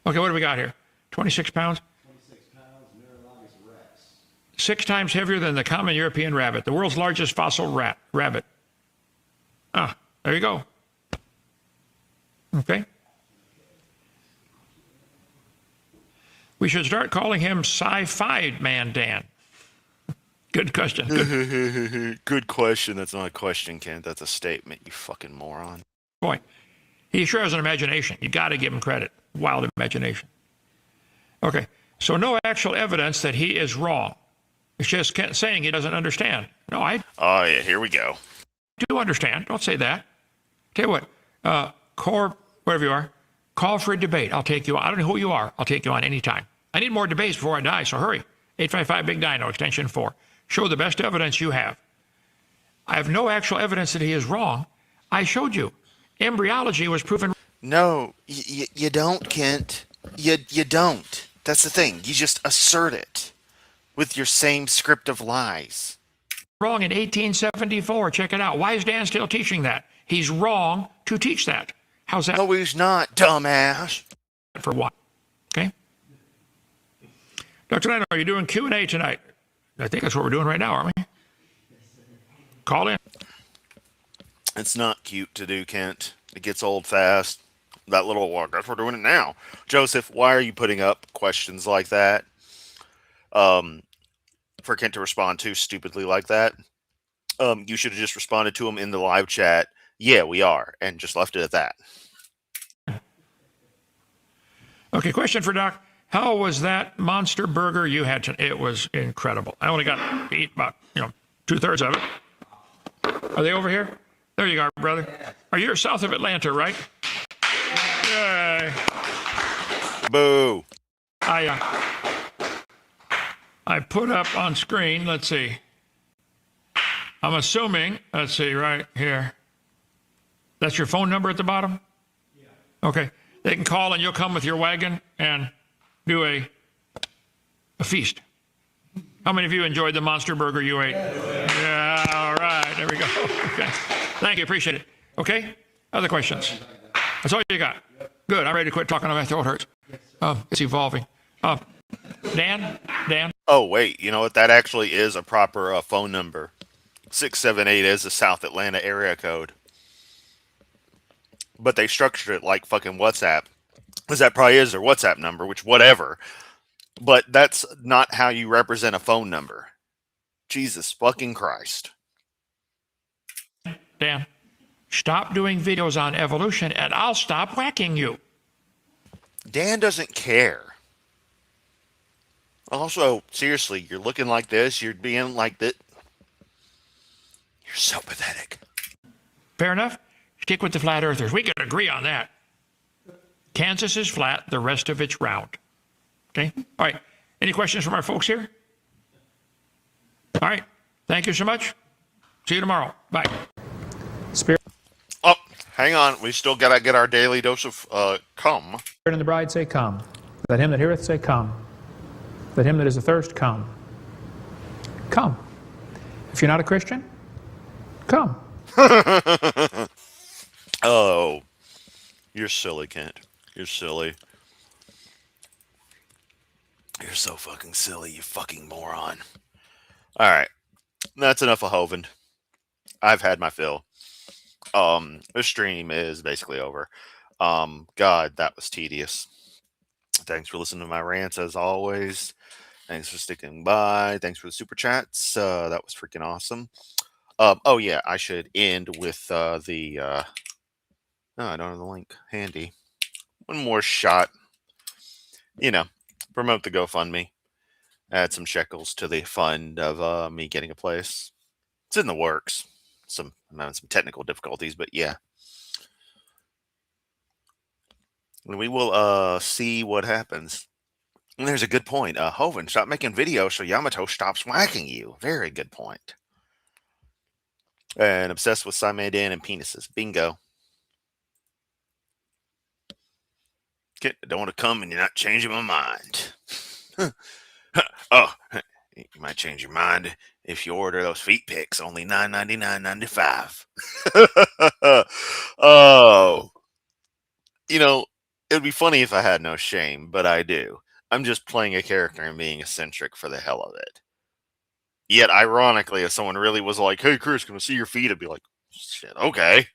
Okay, what do we got here? 26 pounds? 26 pounds, Neurologus rex. 6 times heavier than the common European rabbit, the world's largest fossil rabbit. Ah, there you go. Okay. We should start calling him SciManDan. Good question. Good. Good question. That's not a question, Kent. That's a statement, you fucking moron. Boy, he sure has an imagination. You got to give him credit. Wild imagination. Okay, so no actual evidence that he is wrong. It's just saying he doesn't understand. No, I Oh, yeah, here we go. do understand. Don't say that. Tell you what, wherever you are, call for a debate. I'll take you on. I don't know who you are. I'll take you on anytime. I need more debates before I die, so hurry. 855 Big Dino, extension 4. Show the best evidence you have. I have no actual evidence that he is wrong. I showed you. Embryology was proven. No, you don't, Kent. You don't. That's the thing. You just assert it with your same script of lies. Wrong in 1874. Check it out. Why is Dan still teaching that? He's wrong to teach that. How's that? No, he's not, dumbass. For what? Okay. Dr. Dino, are you doing Q&A tonight? I think that's what we're doing right now, aren't we? Call in. It's not cute to do, Kent. It gets old fast. That little, well, that's what we're doing it now. Joseph, why are you putting up questions like that? For Kent to respond to stupidly like that? You should have just responded to him in the live chat. Yeah, we are, and just left it at that. Okay, question for Doc. How was that monster burger you had tonight? It was incredible. I only got to eat about, 2/3 of it. Are they over here? There you are, brother. Are you south of Atlanta, right? Yay. Boo. I put up on screen, let's see. I'm assuming, let's see, right here. That's your phone number at the bottom? Yeah. Okay. They can call and you'll come with your wagon and do a feast. How many of you enjoyed the monster burger you ate? Yeah, all right. There we go. Okay. Thank you. Appreciate it. Okay. Other questions? That's all you got. Good. I'm ready to quit talking. My throat hurts. It's evolving. Dan? Oh, wait. You know what? That actually is a proper phone number. 678 is the South Atlanta area code. But they structured it like fucking WhatsApp. Because that probably is their WhatsApp number, which whatever. But that's not how you represent a phone number. Jesus fucking Christ. Dan, stop doing videos on evolution and I'll stop whacking you. Dan doesn't care. Also, seriously, you're looking like this. You're being like that. You're so pathetic. Fair enough. Stick with the flat earthers. We can agree on that. Kansas is flat. The rest of it's round. Okay? All right. Any questions from our folks here? All right. Thank you so much. See you tomorrow. Bye. Spirit Oh, hang on. We still got to get our daily dose of cum. and the bride say, Come. Let him that heareth say, Come. Let him that is athirst come. Come. If you're not a Christian, come. Oh, you're silly, Kent. You're silly. You're so fucking silly, you fucking moron. All right. That's enough of Hovind. I've had my fill. The stream is basically over. God, that was tedious. Thanks for listening to my rants as always. Thanks for sticking by. Thanks for the super chats. That was freaking awesome. Oh yeah, I should end with no, I don't have the link handy. One more shot. Promote the GoFundMe. Add some shekels to the fund of me getting a place. It's in the works. I'm having some technical difficulties, but yeah. We will see what happens. And there's a good point. Hovind, stop making videos so Yamato stops whacking you. Very good point. And obsessed with SciManDan and penises. Bingo. I don't want to come and you're not changing my mind. Oh, you might change your mind if you order those feet pics. Only $9.99.95. Oh, it'd be funny if I had no shame, but I do. I'm just playing a character and being eccentric for the hell of it. Yet, ironically, if someone really was like, "Hey, Chris, can I see your feet?" I'd be like, "Shit, okay."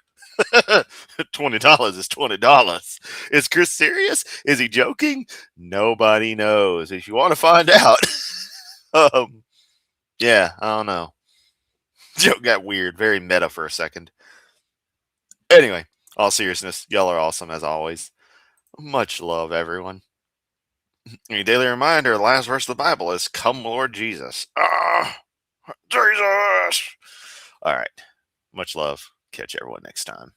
$20 is $20. Is Chris serious? Is he joking? Nobody knows. If you want to find out, yeah, I don't know. Joke got weird, very meta for a second. Anyway, all seriousness, y'all are awesome as always. Much love, everyone. Your daily reminder: the last verse of the Bible is "Come, Lord Jesus." Jesus. All right. Much love. Catch everyone next time.